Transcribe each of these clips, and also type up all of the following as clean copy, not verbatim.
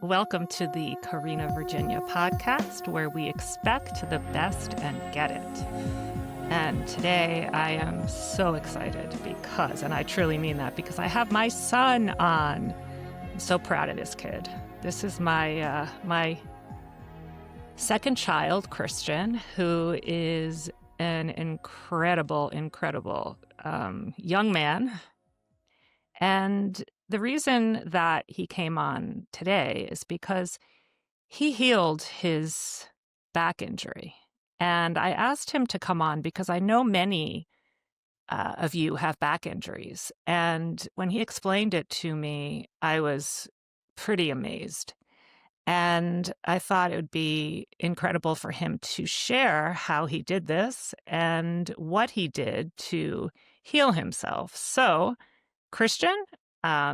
Welcome to the Karena, Virginia podcast, where we expect the best and get it. And today I am so excited because, and I truly mean that, because I have my son on. I'm so proud of this kid. This is my second child, Christian, who is an incredible young man. And the reason that he came on today is because he healed his back injury. And I asked him to come on because I know many of you have back injuries. And when he explained it to me, I was pretty amazed. And I thought it would be incredible for him to share how he did this and what he did to heal himself. So, Christian,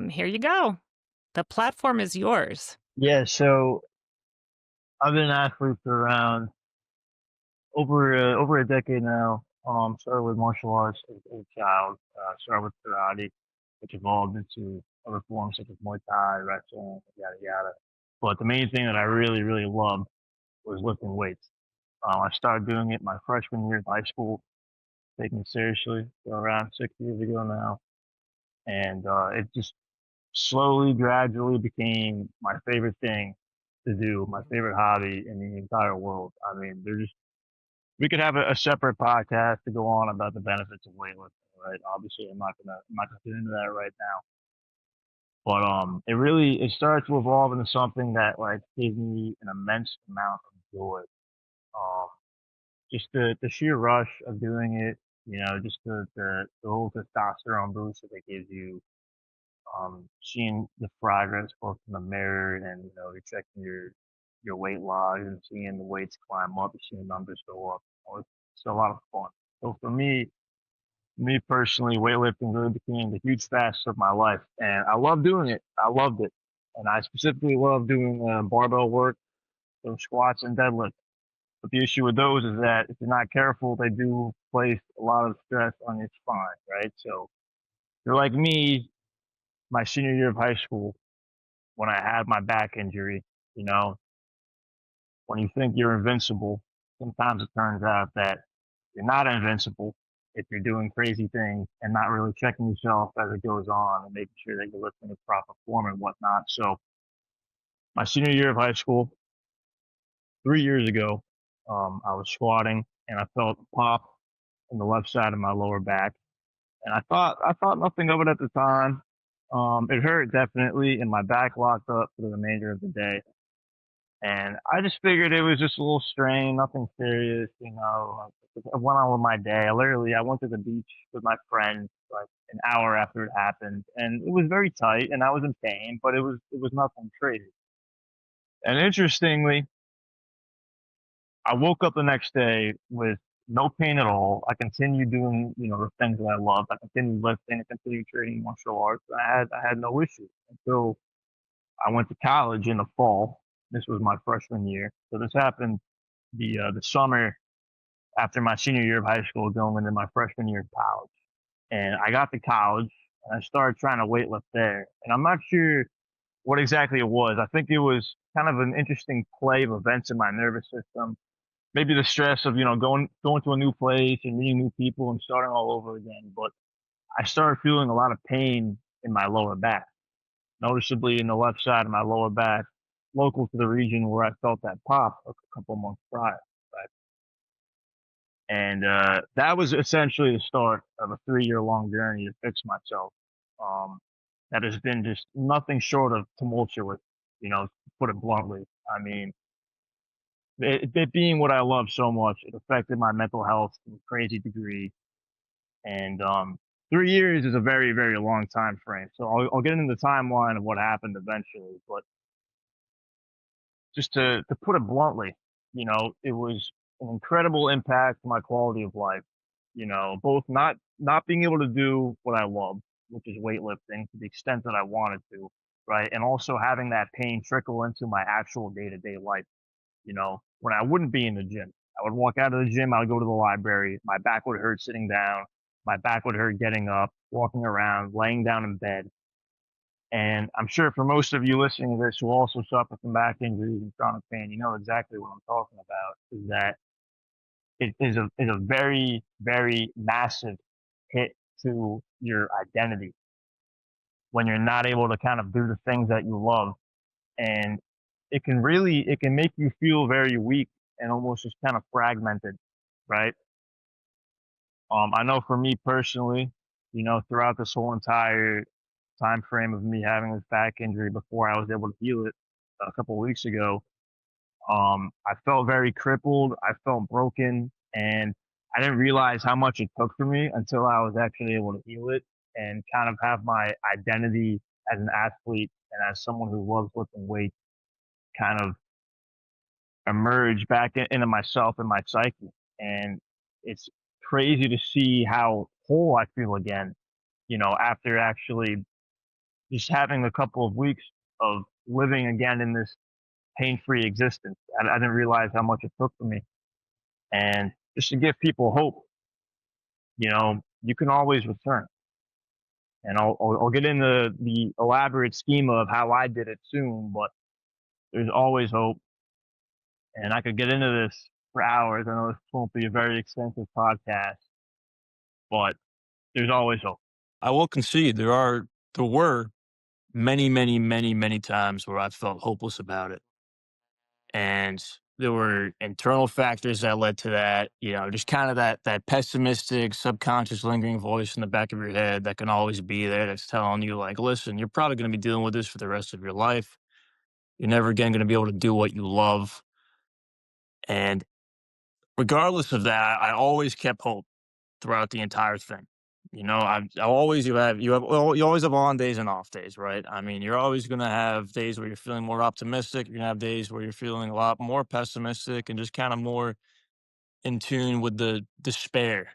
here you go. The platform is yours. Yeah, so I've been an athlete for around over a decade now. Started with martial arts as a child. Started with karate, which evolved into other forms such as Muay Thai, wrestling, yada yada. But the main thing that I really loved was lifting weights. I started doing it my freshman year of high school, taking it seriously. So around 6 years ago now, and it just slowly, gradually became my favorite thing to do, my favorite hobby in the entire world. I mean, we could have a separate podcast to go on about the benefits of weightlifting, right? Obviously, I'm not gonna get into that right now. But it started to evolve into something that like gave me an immense amount of joy. Um, just the sheer rush of doing it, just the whole testosterone boost that it gives you, seeing the progress both in the mirror and you're checking your weight logs and seeing the weights climb up, seeing numbers go up. It's a lot of fun. So for me personally, weightlifting really became the huge facet of my life, and I love doing it. I loved it, and I specifically love doing barbell work, so squats and deadlifts. But the issue with those is that if you're not careful, they do place a lot of stress on your spine, right? So if you're like me, my senior year of high school, when I had my back injury, you know, when you think you're invincible, sometimes it turns out that you're not invincible if you're doing crazy things and not really checking yourself as it goes on and making sure that you're lifting the proper form and whatnot. So my senior year of high school, 3 years ago, I was squatting and I felt a pop in the left side of my lower back. And I thought nothing of it at the time. It hurt definitely, and my back locked up for the remainder of the day. And I just figured it was just a little strain, nothing serious, I went on with my day. I went to the beach with my friends like an hour after it happened, and it was very tight, and I was in pain, but it was nothing crazy. And interestingly, I woke up the next day with no pain at all. I continued doing, the things that I loved. I continued lifting, I continued training martial arts. I had no issues until I went to college in the fall. This was my freshman year. So this happened the summer after my senior year of high school, going into my freshman year of college. And I got to college and I started trying to weightlift there. And I'm not sure what exactly it was. I think it was kind of an interesting play of events in my nervous system. Maybe the stress of, going to a new place and meeting new people and starting all over again. But I started feeling a lot of pain in my lower back, noticeably in the left side of my lower back, local to the region where I felt that pop a couple months prior. Right? And that was essentially the start of a 3 year long journey to fix myself. Um, that has been just nothing short of tumultuous, to put it bluntly. I mean, it being what I love so much, it affected my mental health to a crazy degree. And 3 years is a very long time frame. So I'll get into the timeline of what happened eventually. But just to put it bluntly, it was an incredible impact to my quality of life. Both not being able to do what I love, which is weightlifting to the extent that I wanted to, right? And also having that pain trickle into my actual day-to-day life. When I wouldn't be in the gym, I would walk out of the gym, I would go to the library, my back would hurt sitting down, my back would hurt getting up, walking around, laying down in bed. And I'm sure for most of you listening to this who also suffer from back injuries and chronic pain, you know exactly what I'm talking about. Is that it is a very very massive hit to your identity when you're not able to kind of do the things that you love, and it can make you feel very weak and almost just kind of fragmented, right? I know for me personally, you know, throughout this whole entire time frame of me having this back injury before I was able to heal it a couple of weeks ago, I felt very crippled. I felt broken, and I didn't realize how much it took for me until I was actually able to heal it and kind of have my identity as an athlete and as someone who loves lifting weights kind of emerge back into myself and my psyche. And it's crazy to see how whole I feel again, you know, after actually just having a couple of weeks of living again in this pain-free existence. I didn't realize how much it took for me. And just to give people hope, you know, you can always return. And I'll get into the elaborate schema of how I did it soon, but there's always hope. And I could get into this for hours. I know this won't be a very extensive podcast, but there's always hope. I will concede there were many, many, many, many times where I felt hopeless about it. And there were internal factors that led to that, just kind of that pessimistic, subconscious, lingering voice in the back of your head that can always be there that's telling you, like, listen, you're probably going to be dealing with this for the rest of your life. You're never again going to be able to do what you love. And regardless of that, I always kept hope throughout the entire thing. I always you always have on days and off days, right? I mean, you're always gonna have days where you're feeling more optimistic. You're gonna have days where you're feeling a lot more pessimistic and just kind of more in tune with the despair,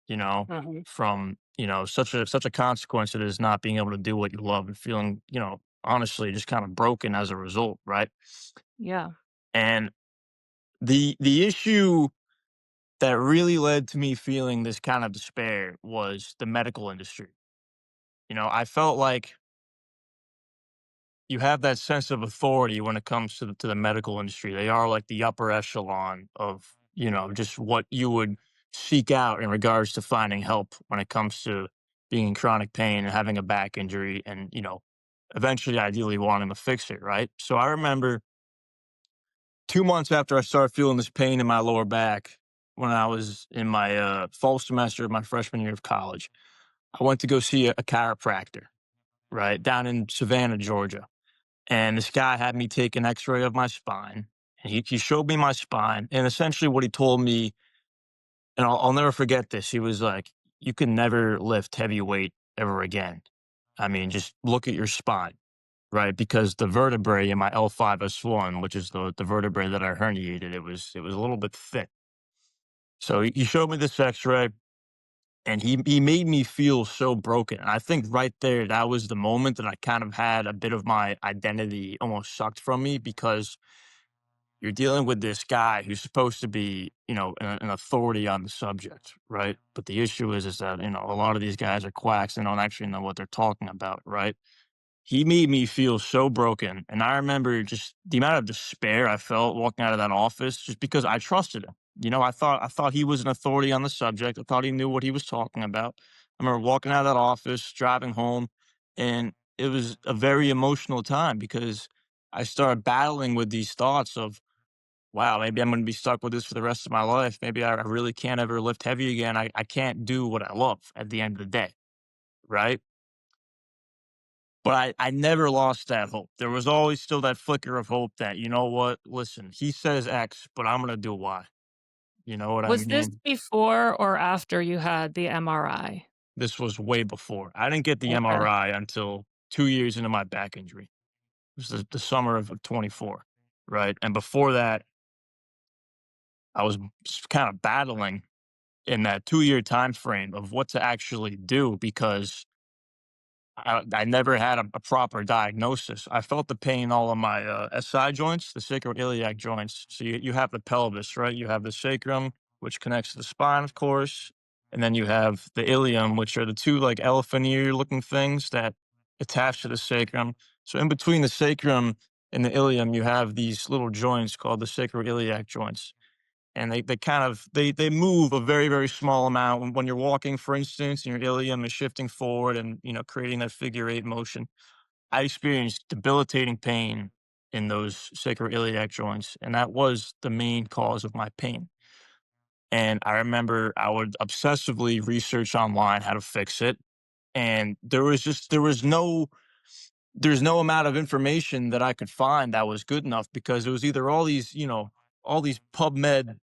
you know, Mhm. from such a consequence it is not being able to do what you love and feeling, honestly just kind of broken as a result, right? Yeah. And the issue that really led to me feeling this kind of despair was the medical industry. I felt like you have that sense of authority when it comes to the medical industry. They are like the upper echelon of, just what you would seek out in regards to finding help when it comes to being in chronic pain and having a back injury and, eventually ideally wanting to fix it, right? So I remember 2 months after I started feeling this pain in my lower back when I was in my fall semester of my freshman year of college, I went to go see a chiropractor, right, down in Savannah, Georgia. And this guy had me take an x ray of my spine. And he showed me my spine. And essentially, what he told me, and I'll never forget this, he was like, you can never lift heavy weight ever again. I mean, just look at your spine, right? Because the vertebrae in my L5S1, which is the vertebrae that I herniated, it was a little bit thick. So he showed me this x ray. And he made me feel so broken. And I think right there, that was the moment that I kind of had a bit of my identity almost sucked from me because you're dealing with this guy who's supposed to be, an authority on the subject, right? But the issue is that, a lot of these guys are quacks and don't actually know what they're talking about, right? He made me feel so broken, and I remember just the amount of despair I felt walking out of that office just because I trusted him. I thought he was an authority on the subject. I thought he knew what he was talking about. I remember walking out of that office, driving home, and it was a very emotional time because I started battling with these thoughts of, wow, maybe I'm going to be stuck with this for the rest of my life. Maybe I really can't ever lift heavy again. I can't do what I love at the end of the day, right? But I never lost that hope. There was always still that flicker of hope that, you know what? Listen, he says X, but I'm gonna do Y. You know what I Was this mean? before or after you had the MRI? This was way before. I didn't get the Okay. MRI until 2 years into my back injury. It was the summer of 24, right? And before that, I was kind of battling in that 2-year time frame of what to actually do because I never had a proper diagnosis. I felt the pain all of my SI joints, the sacroiliac joints. So you have the pelvis, right? You have the sacrum, which connects to the spine, of course. And then you have the ilium, which are the two like elephant ear looking things that attached to the sacrum. So in between the sacrum and the ilium, you have these little joints called the sacroiliac joints. And they kind of they move a very, very small amount when you're walking, for instance, and your ilium is shifting forward and creating that figure eight motion. I experienced debilitating pain in those sacroiliac joints, and that was the main cause of my pain. And I remember I would obsessively research online how to fix it. And there's no amount of information that I could find that was good enough because it was either all these PubMed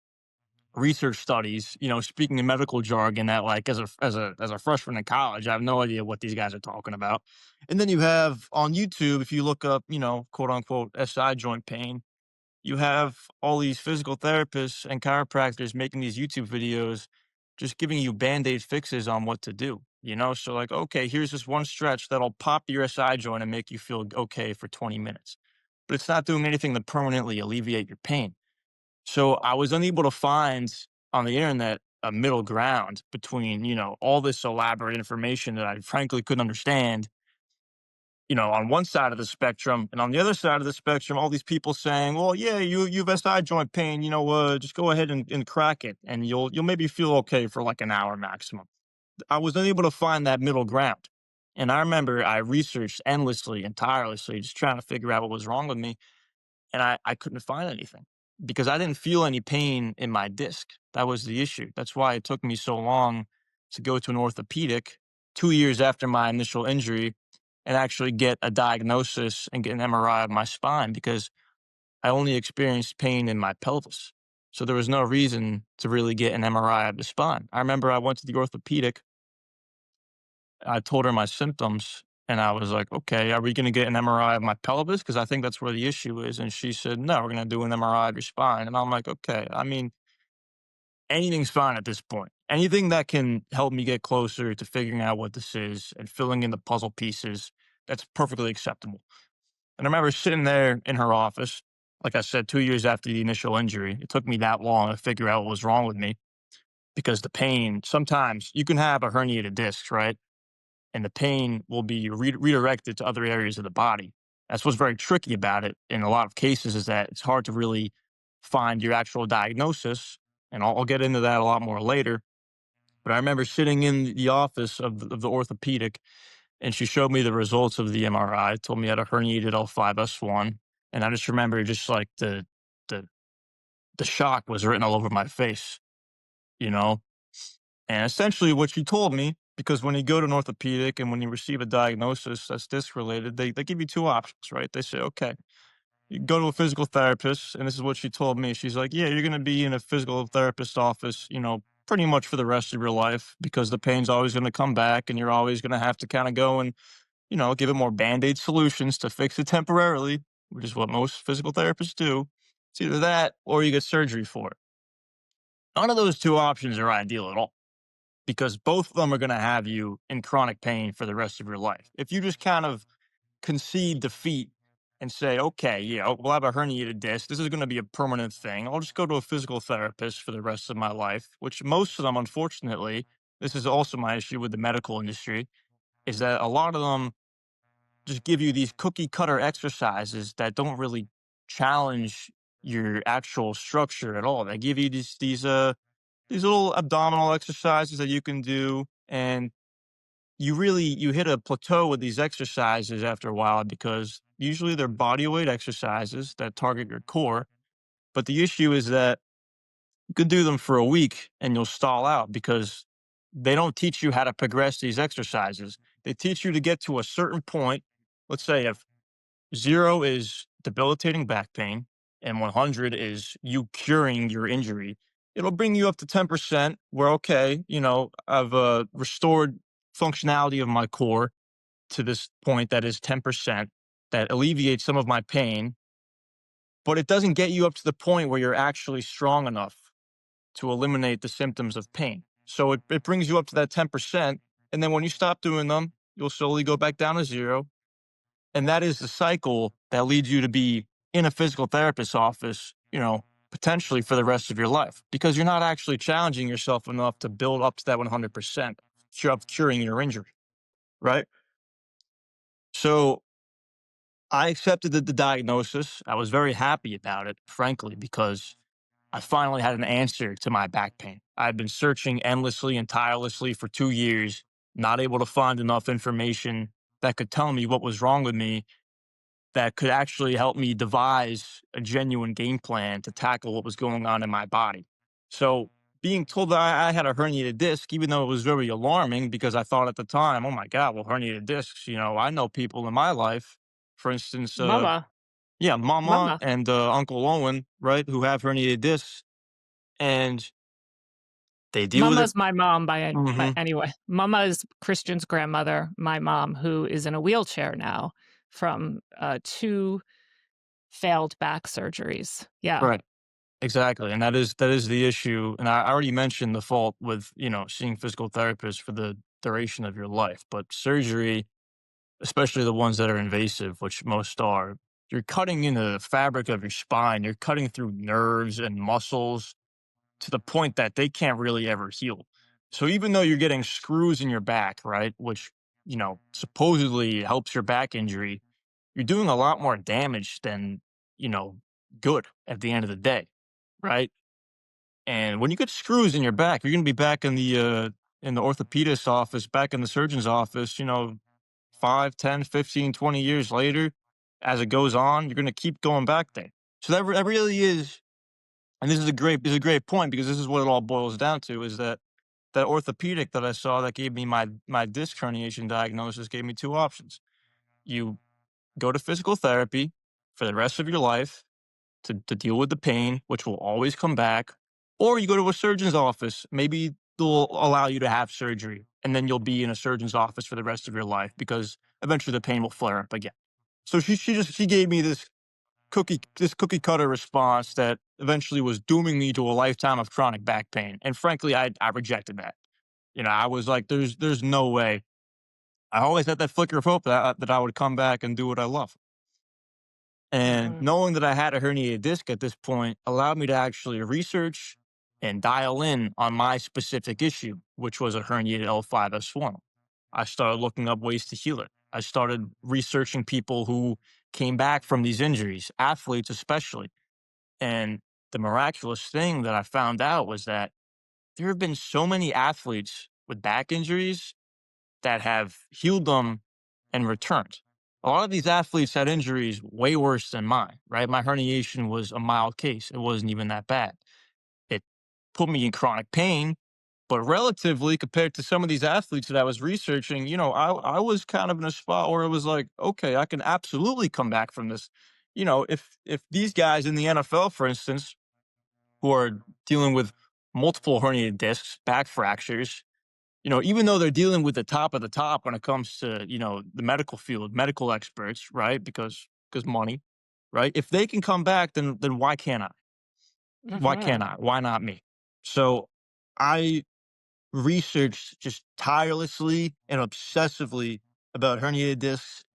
research studies, speaking in medical jargon that like as a freshman in college, I have no idea what these guys are talking about. And then you have on YouTube, if you look up, quote unquote SI joint pain, you have all these physical therapists and chiropractors making these YouTube videos just giving you band-aid fixes on what to do. So like, okay, here's this one stretch that'll pop your SI joint and make you feel okay for 20 minutes. But it's not doing anything to permanently alleviate your pain. So I was unable to find on the internet a middle ground between, all this elaborate information that I frankly couldn't understand, on one side of the spectrum, and on the other side of the spectrum, all these people saying, "Well, yeah, you've SI joint pain, just go ahead and crack it, and you'll maybe feel okay for like an hour maximum." I was unable to find that middle ground, and I remember I researched endlessly and tirelessly, just trying to figure out what was wrong with me, and I couldn't find anything because I didn't feel any pain in my disc. That was the issue. That's why it took me so long to go to an orthopedic 2 years after my initial injury and actually get a diagnosis and get an MRI of my spine because I only experienced pain in my pelvis. So there was no reason to really get an MRI of the spine. I remember I went to the orthopedic. I told her my symptoms and I was like, okay, are we going to get an MRI of my pelvis? Because I think that's where the issue is. And she said, no, we're going to do an MRI of your spine. And I'm like, okay, I mean, anything's fine at this point. Anything that can help me get closer to figuring out what this is and filling in the puzzle pieces, that's perfectly acceptable. And I remember sitting there in her office, like I said, 2 years after the initial injury. It took me that long to figure out what was wrong with me because the pain, sometimes you can have a herniated disc, right? And the pain will be redirected to other areas of the body. That's what's very tricky about it in a lot of cases is that it's hard to really find your actual diagnosis. And I'll get into that a lot more later. But I remember sitting in the office of the orthopedic and she showed me the results of the MRI, told me I had a herniated L5S1. And I just remember just like the the shock was written all over my face, you know? And essentially what she told me, because when you go to an orthopedic and when you receive a diagnosis that's disc related, they give you two options, right? They say, okay, you go to a physical therapist, and this is what she told me. She's like, yeah, you're gonna be in a physical therapist office, pretty much for the rest of your life because the pain's always gonna come back and you're always gonna have to kind of go and give it more band-aid solutions to fix it temporarily, which is what most physical therapists do. It's either that or you get surgery for it. None of those two options are ideal at all because both of them are going to have you in chronic pain for the rest of your life. If you just kind of concede defeat and say, okay, yeah, we'll have a herniated disc. This is going to be a permanent thing. I'll just go to a physical therapist for the rest of my life, which most of them, unfortunately, this is also my issue with the medical industry, is that a lot of them just give you these cookie cutter exercises that don't really challenge your actual structure at all. They give you these little abdominal exercises that you can do, and you hit a plateau with these exercises after a while because usually they're body weight exercises that target your core. But the issue is that you could do them for a week and you'll stall out because they don't teach you how to progress these exercises. They teach you to get to a certain point. Let's say if 0 is debilitating back pain and 100 is you curing your injury. It'll bring you up to 10% where, okay, I've restored functionality of my core to this point that is 10% that alleviates some of my pain, but it doesn't get you up to the point where you're actually strong enough to eliminate the symptoms of pain. So it brings you up to that 10%. And then when you stop doing them, you'll slowly go back down to 0. And that is the cycle that leads you to be in a physical therapist's office, potentially for the rest of your life because you're not actually challenging yourself enough to build up to that 100% of curing your injury, right? So I accepted the diagnosis. I was very happy about it, frankly, because I finally had an answer to my back pain. I've been searching endlessly and tirelessly for 2 years, not able to find enough information that could tell me what was wrong with me, that could actually help me devise a genuine game plan to tackle what was going on in my body. So, being told that I had a herniated disc, even though it was very alarming because I thought at the time, oh my God, well, herniated discs, I know people in my life, for instance, Mama, yeah, mama mama. and Uncle Owen, right, who have herniated discs, and they deal with it. Mama's my mom by Hmm. anyway. Mama is Christian's grandmother, my mom, who is in a wheelchair now from, 2 failed back surgeries. Yeah. Right. Exactly, and that is the issue, and I already mentioned the fault with, seeing physical therapists for the duration of your life, but surgery, especially the ones that are invasive, which most are, you're cutting into the fabric of your spine, you're cutting through nerves and muscles to the point that they can't really ever heal. So even though you're getting screws in your back, right, which, supposedly helps your back injury, you're doing a lot more damage than, you know, good at the end of the day, right? And when you get screws in your back, you're gonna be back in the orthopedist's office, back in the surgeon's office, 5, 10, 15, 20 years later, as it goes on, you're gonna keep going back there. So that really is, and this is a great point because this is what it all boils down to, is that orthopedic that I saw that gave me my disc herniation diagnosis gave me 2 options. You go to physical therapy for the rest of your life to deal with the pain, which will always come back, or you go to a surgeon's office. Maybe they'll allow you to have surgery, and then you'll be in a surgeon's office for the rest of your life because eventually the pain will flare up again. So she gave me this cookie cutter response that eventually was dooming me to a lifetime of chronic back pain. And frankly, I rejected that. I was like, there's no way. I always had that flicker of hope that I would come back and do what I love. And Mhm. knowing that I had a herniated disc at this point allowed me to actually research and dial in on my specific issue, which was a herniated L5S1. I started looking up ways to heal it. I started researching people who came back from these injuries, athletes especially. And the miraculous thing that I found out was that there have been so many athletes with back injuries that have healed them and returned. A lot of these athletes had injuries way worse than mine, right? My herniation was a mild case. It wasn't even that bad. It put me in chronic pain, but relatively compared to some of these athletes that I was researching, I was kind of in a spot where it was like, okay, I can absolutely come back from this. If these guys in the NFL, for instance, who are dealing with multiple herniated discs, back fractures, even though they're dealing with the top of the top when it comes to, the medical field, medical experts, right? Because money, right? If they can come back, then why can't I? Why can't Mhm. I? Why not me? So I researched just tirelessly and obsessively about herniated discs,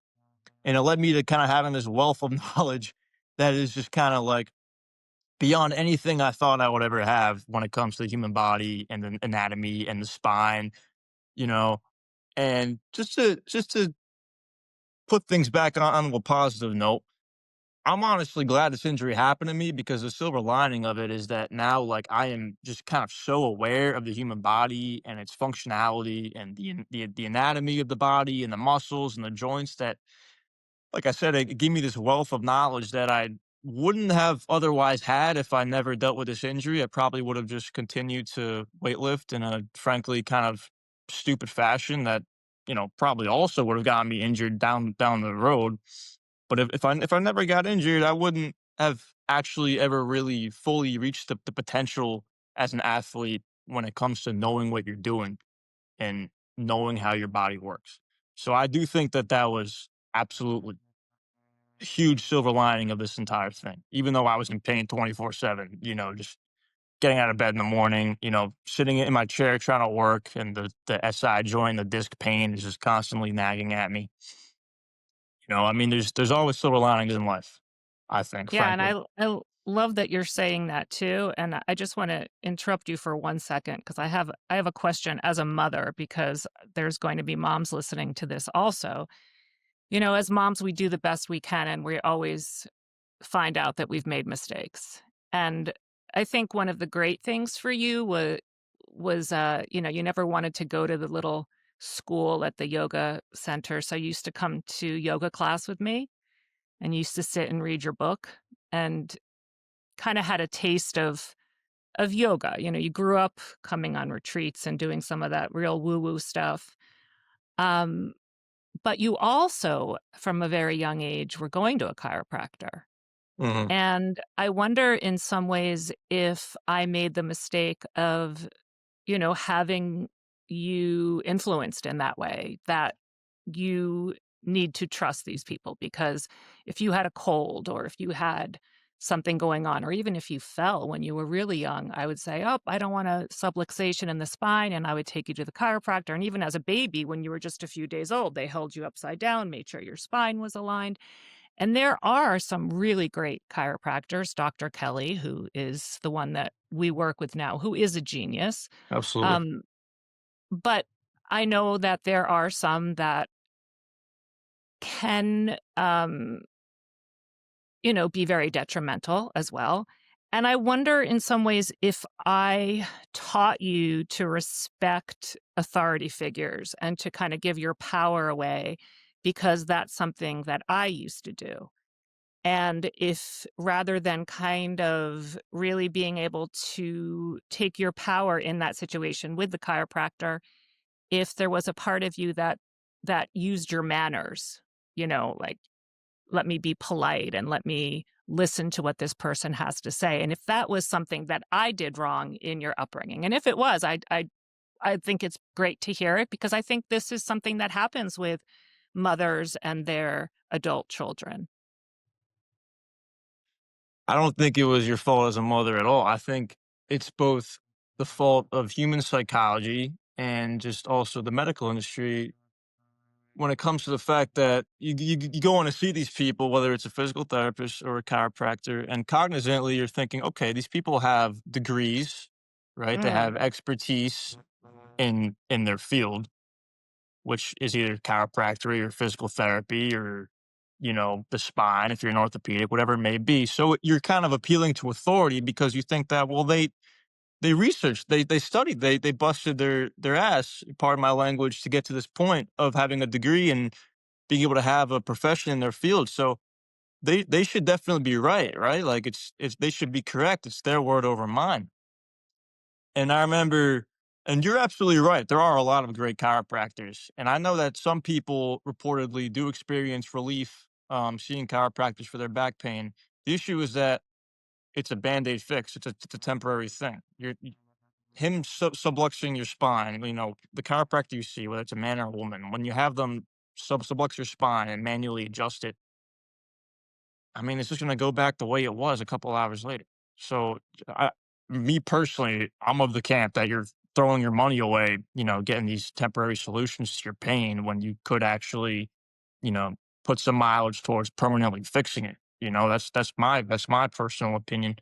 and it led me to kind of having this wealth of knowledge that is just kind of like beyond anything I thought I would ever have when it comes to the human body and the anatomy and the spine, you know, and just to put things back on a positive note, I'm honestly glad this injury happened to me because the silver lining of it is that now, like, I am just kind of so aware of the human body and its functionality and the anatomy of the body and the muscles and the joints that, like I said, it gave me this wealth of knowledge that I wouldn't have otherwise had if I never dealt with this injury. I probably would have just continued to weightlift in a frankly kind of stupid fashion that, probably also would have gotten me injured down the road. But if I never got injured, I wouldn't have actually ever really fully reached the potential as an athlete when it comes to knowing what you're doing and knowing how your body works. So I do think that that was absolutely huge silver lining of this entire thing. Even though I was in pain 24/7, just getting out of bed in the morning, sitting in my chair trying to work, and the SI joint, the disc pain is just constantly nagging at me. I mean, there's always silver linings in life, I think, Yeah, and frankly. I love that you're saying that too, and I just wanna interrupt you for 1 second because I have a question as a mother because there's going to be moms listening to this also. As moms, we do the best we can, and we always find out that we've made mistakes. And I think one of the great things for you was you never wanted to go to the little school at the yoga center. So you used to come to yoga class with me and you used to sit and read your book and kind of had a taste of yoga. You grew up coming on retreats and doing some of that real woo-woo stuff. Um, but you also, from a very young age, were going to a chiropractor. Mhm. And I wonder in some ways if I made the mistake of, having you influenced in that way, that you need to trust these people because if you had a cold or if you had something going on, or even if you fell when you were really young, I would say, oh, I don't want a subluxation in the spine. And I would take you to the chiropractor. And even as a baby, when you were just a few days old, they held you upside down, made sure your spine was aligned. And there are some really great chiropractors, Dr. Kelly, who is the one that we work with now, who is a genius. Absolutely. Um, but I know that there are some that can, be very detrimental as well. And I wonder in some ways if I taught you to respect authority figures and to kind of give your power away because that's something that I used to do. And if rather than kind of really being able to take your power in that situation with the chiropractor, if there was a part of you that used your manners, like let me be polite and let me listen to what this person has to say. And if that was something that I did wrong in your upbringing, and if it was, I think it's great to hear it because I think this is something that happens with mothers and their adult children. I don't think it was your fault as a mother at all. I think it's both the fault of human psychology and just also the medical industry when it comes to the fact that you go on to see these people, whether it's a physical therapist or a chiropractor, and cognizantly you're thinking, okay, these people have degrees, right? They Mm, have expertise in their field, which is either chiropractic or physical therapy or the spine if you're an orthopedic, whatever it may be. So you're kind of appealing to authority because you think that, well, they researched, they studied, they busted their ass, pardon my language, to get to this point of having a degree and being able to have a profession in their field. So they should definitely be right, right? Like it's they should be correct. It's their word over mine. And I remember, and you're absolutely right. There are a lot of great chiropractors, and I know that some people reportedly do experience relief seeing chiropractors for their back pain. The issue is that it's a band-aid fix. It's a temporary thing. Him subluxing your spine. The chiropractor you see, whether it's a man or a woman, when you have them sublux your spine and manually adjust it, I mean, it's just gonna go back the way it was a couple hours later. So, I me personally, I'm of the camp that you're throwing your money away, getting these temporary solutions to your pain when you could actually, you know, put some mileage towards permanently fixing it. That's my personal opinion.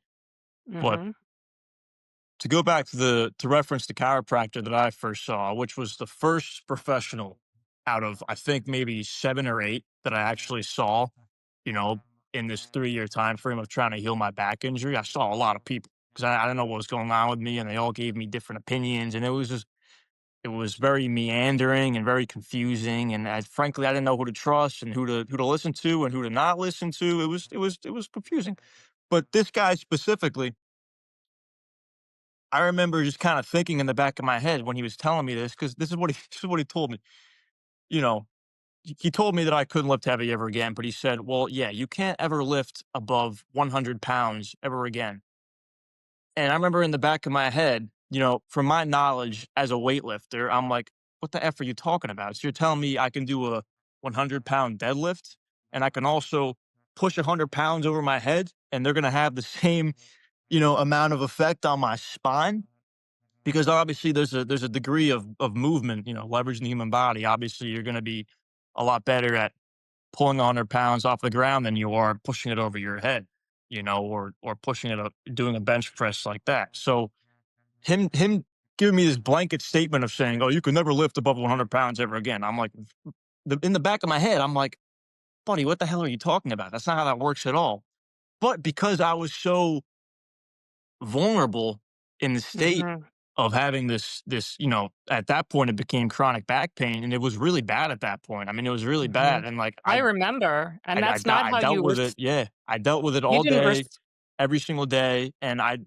But mhm, to go back to reference the chiropractor that I first saw, which was the first professional out of I think maybe 7 or 8 that I actually saw, you know, in this 3-year time frame of trying to heal my back injury. I saw a lot of people because I didn't know what was going on with me, and they all gave me different opinions, and it was very meandering and very confusing, and frankly, I didn't know who to trust and who to listen to and who to not listen to. It was confusing. But this guy specifically, I remember just kind of thinking in the back of my head when he was telling me this, because this is what he told me. You know, he told me that I couldn't lift heavy ever again, but he said, "Well, yeah, you can't ever lift above 100 pounds ever again." And I remember in the back of my head, from my knowledge as a weightlifter, I'm like, "What the f are you talking about? So you're telling me I can do a 100-pound deadlift, and I can also push 100 pounds over my head, and they're gonna have the same, amount of effect on my spine?" Because obviously there's a degree of movement, leveraging the human body. Obviously, you're going to be a lot better at pulling 100 pounds off the ground than you are pushing it over your head, or pushing it up, doing a bench press like that. So him giving me this blanket statement of saying, "Oh, you can never lift above 100 pounds ever again." I'm like, in the back of my head, I'm like, buddy, what the hell are you talking about? That's not how that works at all. But because I was so vulnerable in the state Mhm. of having this, at that point it became chronic back pain, and it was really bad at that point. I mean, it was really bad, Mhm. and like I remember, and that's not I how dealt you with it. Yeah, I dealt with it you all didn't day, every single day, and I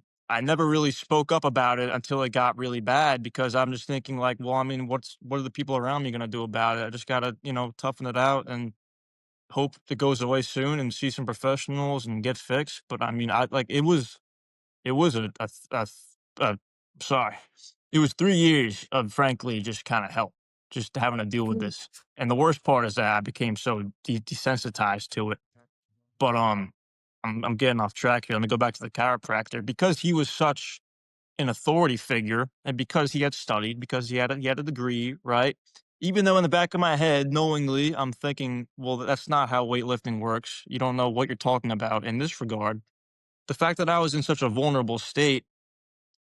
never really spoke up about it until it got really bad because I'm just thinking like, well, I mean, what are the people around me gonna do about it? I just gotta, toughen it out and hope it goes away soon and see some professionals and get fixed. But I mean, I like it was a sorry, it was 3 years of frankly just kind of help, just having to deal with Mm. this. And the worst part is that I became so desensitized to it. But I'm getting off track here. Let me go back to the chiropractor because he was such an authority figure, and because he had studied, because he had a degree, right? Even though in the back of my head, knowingly, I'm thinking, well, that's not how weightlifting works. You don't know what you're talking about in this regard. The fact that I was in such a vulnerable state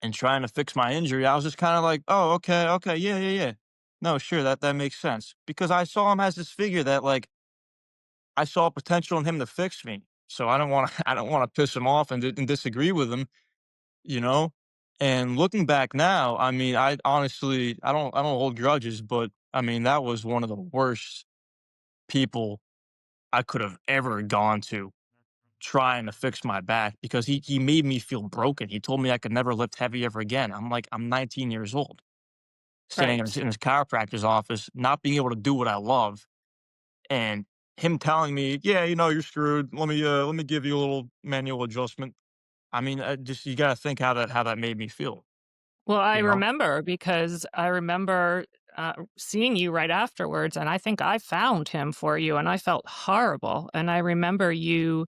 and trying to fix my injury, I was just kind of like, oh, okay, okay, yeah, yeah, yeah. No, sure, that makes sense. Because I saw him as this figure that like I saw potential in him to fix me. So I don't want to I don't want to piss him off and disagree with him, you know? And looking back now, I mean, I honestly I don't hold grudges, but I mean, that was one of the worst people I could have ever gone to trying to fix my back because he made me feel broken. He told me I could never lift heavy ever again. I'm like, I'm 19 years old, standing Right. in his chiropractor's office, not being able to do what I love, and him telling me, "Yeah, you're screwed. Let me give you a little manual adjustment." I mean, just you got to think how that made me feel. Well, I You know? remember because I remember, seeing you right afterwards, and I think I found him for you, and I felt horrible, and I remember you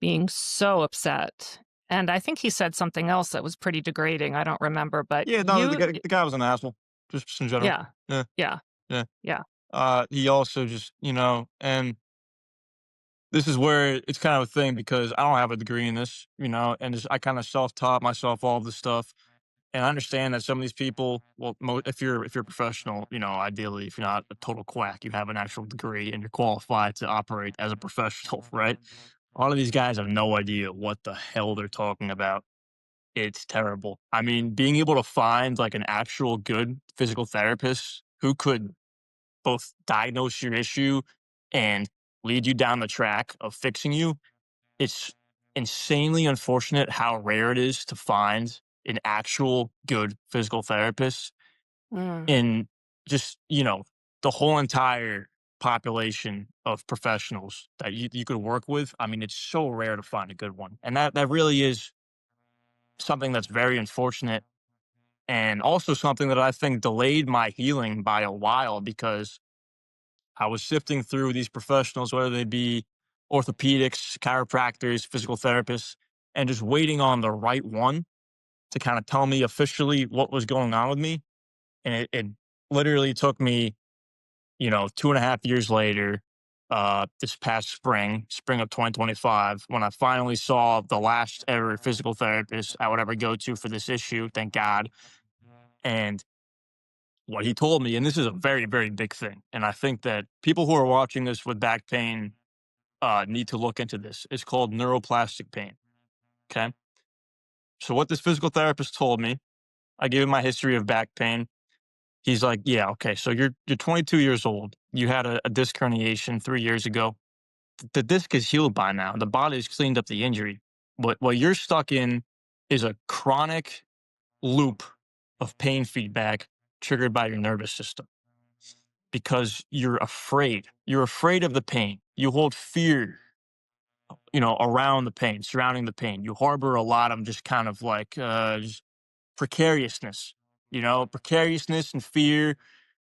being so upset, and I think he said something else that was pretty degrading, I don't remember, but Yeah, no, you the guy was an asshole, just in general. yeah, Yeah, yeah, yeah. yeah. He also just, and this is where it's kind of a thing because I don't have a degree in this, and just, I kind of self-taught myself all of this stuff. And I understand that some of these people, well, if you're a professional, ideally, if you're not a total quack, you have an actual degree and you're qualified to operate as a professional, right? A lot of these guys have no idea what the hell they're talking about. It's terrible. I mean, being able to find like an actual good physical therapist who could both diagnose your issue and lead you down the track of fixing you, it's insanely unfortunate how rare it is to find an actual good physical therapist Mm. in just, the whole entire population of professionals that you could work with. I mean, it's so rare to find a good one. And that really is something that's very unfortunate and also something that I think delayed my healing by a while because I was sifting through these professionals, whether they be orthopedics, chiropractors, physical therapists, and just waiting on the right one to kind of tell me officially what was going on with me. And it literally took me, 2.5 years later, this past spring of 2025, when I finally saw the last ever physical therapist I would ever go to for this issue, thank God. And what he told me, and this is a very, very big thing. And I think that people who are watching this with back pain need to look into this. It's called neuroplastic pain. Okay. So, what this physical therapist told me, I gave him my history of back pain. He's like, yeah, okay. So, you're 22 years old. You had a disc herniation 3 years ago. The disc is healed by now. The body's cleaned up the injury. What you're stuck in is a chronic loop of pain feedback triggered by your nervous system because you're afraid. You're afraid of the pain. You hold fear, around the pain, surrounding the pain. You harbor a lot of just kind of like just precariousness, precariousness and fear.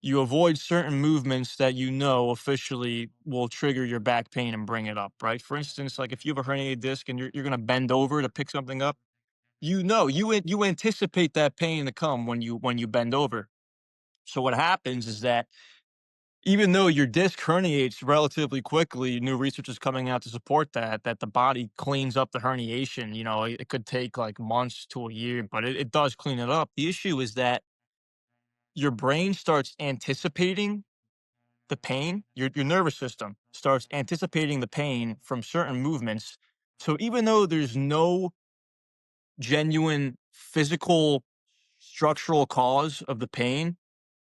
You avoid certain movements that officially will trigger your back pain and bring it up, right? For instance, like if you have a herniated disc and you're going to bend over to pick something up, you anticipate that pain to come when you bend over. So what happens is that even though your disc herniates relatively quickly, new research is coming out to support that the body cleans up the herniation. It could take like months to a year, but it does clean it up. The issue is that your brain starts anticipating the pain, your nervous system starts anticipating the pain from certain movements. So even though there's no genuine physical structural cause of the pain,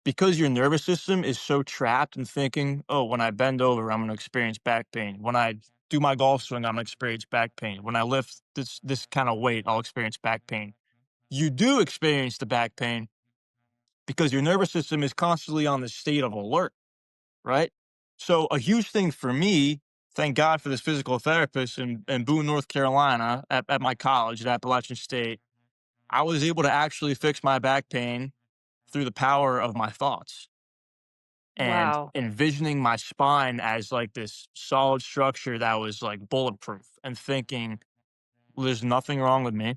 because your nervous system is so trapped in thinking, oh, when I bend over, I'm going to experience back pain. When I do my golf swing, I'm going to experience back pain. When I lift this kind of weight, I'll experience back pain. You do experience the back pain because your nervous system is constantly on this state of alert, right? So a huge thing for me, thank God for this physical therapist in Boone, North Carolina, at my college at Appalachian State. I was able to actually fix my back pain through the power of my thoughts and Wow. envisioning my spine as like this solid structure that was like bulletproof and thinking, "Well, there's nothing wrong with me.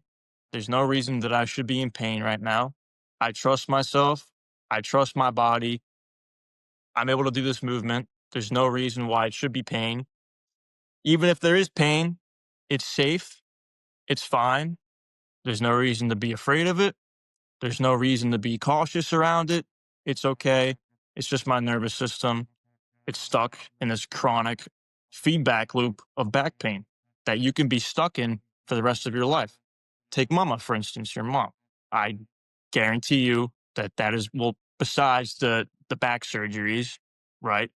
There's no reason that I should be in pain right now. I trust myself. I trust my body. I'm able to do this movement. There's no reason why it should be pain. Even if there is pain, it's safe. It's fine. There's no reason to be afraid of it. There's no reason to be cautious around it. It's okay. It's just my nervous system. It's stuck in this chronic feedback loop of back pain that you can be stuck in for the rest of your life. Take mama, for instance, your mom. I guarantee you that that is, well, besides the back surgeries, right?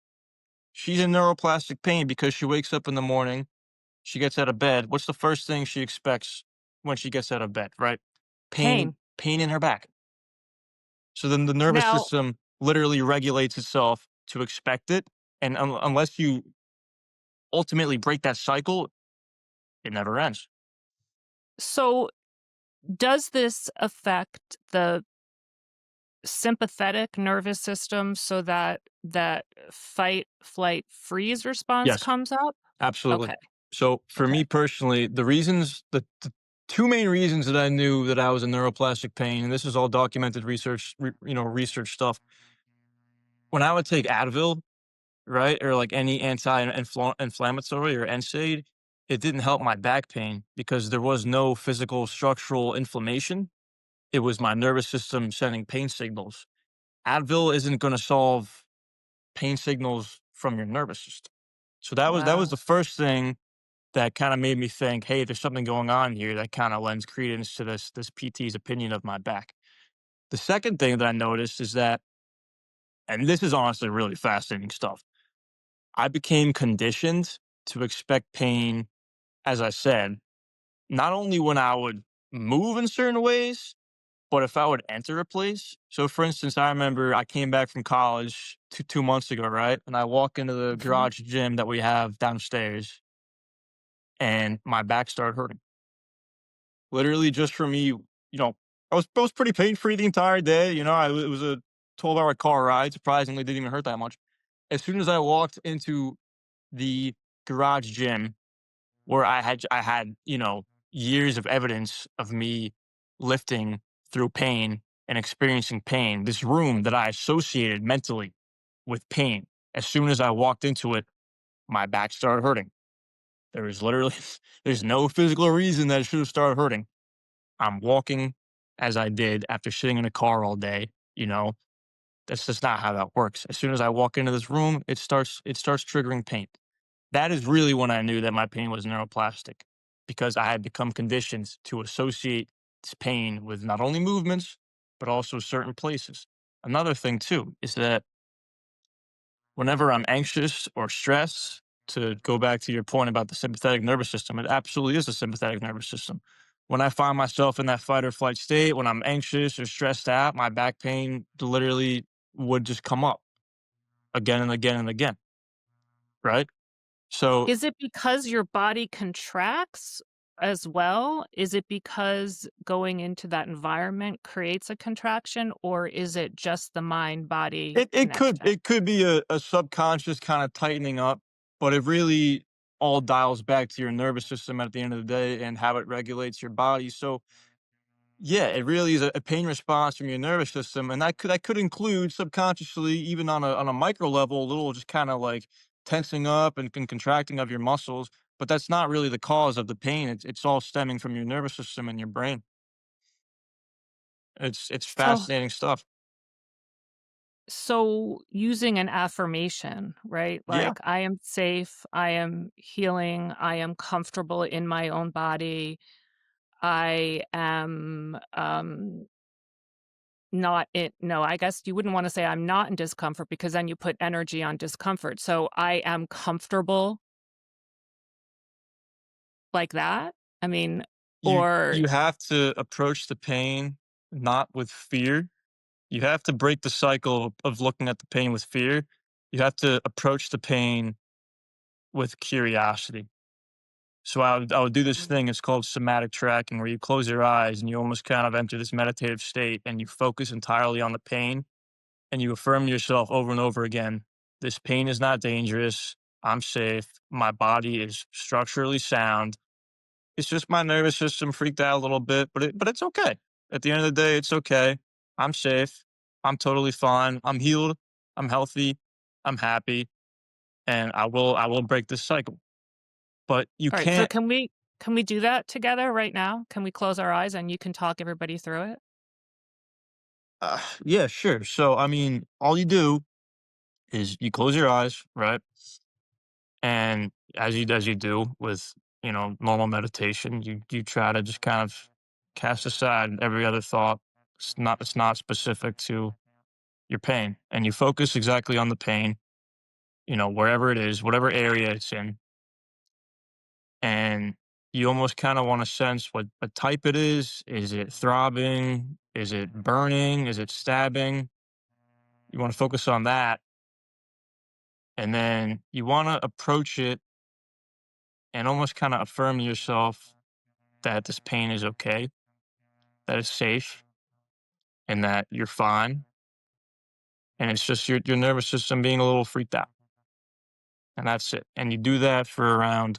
She's in neuroplastic pain because she wakes up in the morning, she gets out of bed. What's the first thing she expects when she gets out of bed, right? Pain. Pain in her back. So then the nervous Now, system literally regulates itself to expect it. And unless you ultimately break that cycle, it never ends. so does this affect the sympathetic nervous system so that that fight, flight, freeze response Yes, comes up? absolutely. Okay. So for Okay. me personally, the two main reasons that I knew that I was in neuroplastic pain, and this is all documented research, research stuff. When I would take Advil, right, or like any anti-inflammatory or NSAID, it didn't help my back pain because there was no physical structural inflammation. It was my nervous system sending pain signals. Advil isn't going to solve pain signals from your nervous system. So that was Wow. the first thing that kind of made me think, hey, there's something going on here that kind of lends credence to this PT's opinion of my back. The second thing that I noticed is that, and this is honestly really fascinating stuff, I became conditioned to expect pain, as I said, not only when I would move in certain ways, but if I would enter a place. So, for instance, I remember I came back from college 2 months ago, right? And I walk into the Mhm. garage gym that we have downstairs, and my back started hurting. Literally, just for me, I was pretty pain free the entire day. It was a 12-hour car ride. Surprisingly, didn't even hurt that much. As soon as I walked into the garage gym, where I had years of evidence of me lifting through pain and experiencing pain. This room that I associated mentally with pain. As soon as I walked into it, my back started hurting. There was literally there's no physical reason that it should have started hurting. I'm walking as I did after sitting in a car all day. That's just not how that works. As soon as I walk into this room, it starts triggering pain. That is really when I knew that my pain was neuroplastic because I had become conditioned to associate this pain with not only movements, but also certain places. Another thing, too, is that whenever I'm anxious or stressed, to go back to your point about the sympathetic nervous system, it absolutely is a sympathetic nervous system. When I find myself in that fight or flight state, when I'm anxious or stressed out, my back pain literally would just come up again and again and again, right? So Is it because your body contracts as well? Is it because going into that environment creates a contraction, or is it just the mind-body It could connection? it could be a subconscious kind of tightening up, but it really all dials back to your nervous system at the end of the day and how it regulates your body. So yeah, it really is a pain response from your nervous system, and that could include subconsciously, even on a micro level, a little just kind of like tensing up and contracting of your muscles. But that's not really the cause of the pain. It's all stemming from your nervous system and your brain. It's So fascinating stuff. So using an affirmation, right? Yeah, Like, I am safe, I am healing, I am comfortable in my own body, I am not it no, I guess you wouldn't wanna say I'm not in discomfort because then you put energy on discomfort. So I am comfortable like that? I mean, or you have to approach the pain not with fear. You have to break the cycle of looking at the pain with fear. You have to approach the pain with curiosity. So I would do this thing, it's called somatic tracking, where you close your eyes and you almost kind of enter this meditative state and you focus entirely on the pain and you affirm to yourself over and over again, this pain is not dangerous. I'm safe. My body is structurally sound. It's just my nervous system freaked out a little bit, but it's okay. At the end of the day, it's okay. I'm safe. I'm totally fine. I'm healed. I'm healthy. I'm happy, and I will break this cycle. But you alright, so can't. can we do that together right now? Can we close our eyes and you can talk everybody through it? Yeah, sure. So I mean, all you do is you close your eyes, right? And as you do with normal meditation, you try to just kind of cast aside every other thought. It's not specific to your pain, and you focus exactly on the pain, wherever it is, whatever area it's in, and you almost kind of want to sense what type it is. Is it throbbing? Is it burning? Is it stabbing? You want to focus on that, and then you want to approach it and almost kind of affirm to yourself that this pain is okay, that it's safe, and that you're fine, and it's just your nervous system being a little freaked out, and that's it. And you do that for around,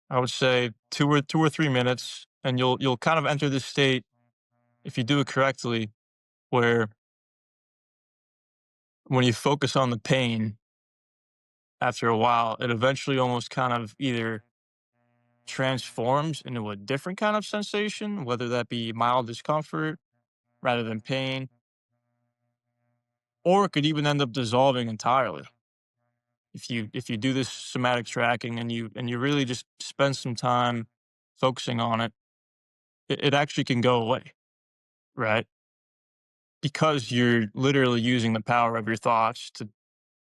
I would say, 2 or 3 minutes, and you'll kind of enter this state, if you do it correctly, where when you focus on the pain, after a while, it eventually almost kind of either transforms into a different kind of sensation, whether that be mild discomfort rather than pain, or it could even end up dissolving entirely. If you do this somatic tracking and you really just spend some time focusing on it, it actually can go away, right? Because you're literally using the power of your thoughts to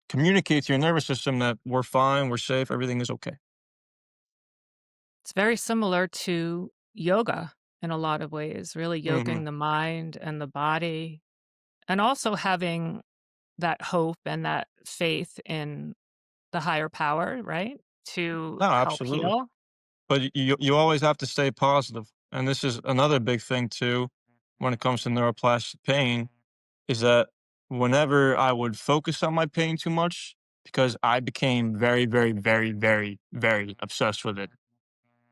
communicate to your nervous system that we're fine, we're safe, everything is okay. It's very similar to yoga in a lot of ways, really Hmm. yoking the mind and the body, and also having that hope and that faith in the higher power, right? To No, help absolutely. heal. But you always have to stay positive, and this is another big thing too, when it comes to neuroplastic pain, is that whenever I would focus on my pain too much, because I became very, very, very, very, very obsessed with it.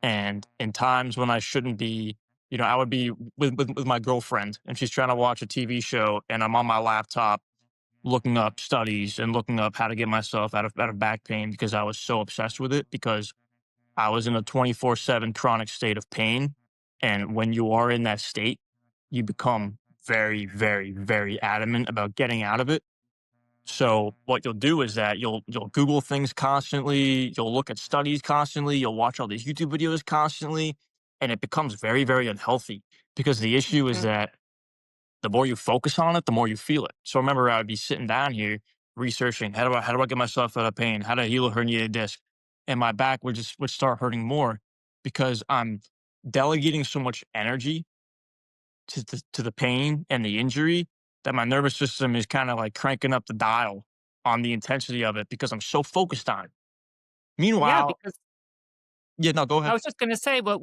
And in times when I shouldn't be, I would be with my girlfriend and she's trying to watch a TV show and I'm on my laptop looking up studies and looking up how to get myself out of back pain because I was so obsessed with it because I was in a 24/7 chronic state of pain. And when you are in that state, you become very, very, very adamant about getting out of it. So what you'll do is that you'll Google things constantly, you'll look at studies constantly, you'll watch all these YouTube videos constantly, and it becomes very, very unhealthy because the issue is Mhm. that the more you focus on it, the more you feel it. So remember, I would be sitting down here researching how do I get myself out of pain, how to heal a herniated disc, and my back would start hurting more because I'm delegating so much energy to the pain and the injury that my nervous system is kind of like cranking up the dial on the intensity of it because I'm so focused on it. Yeah, Meanwhile, because yeah, no, go I ahead. was just gonna say what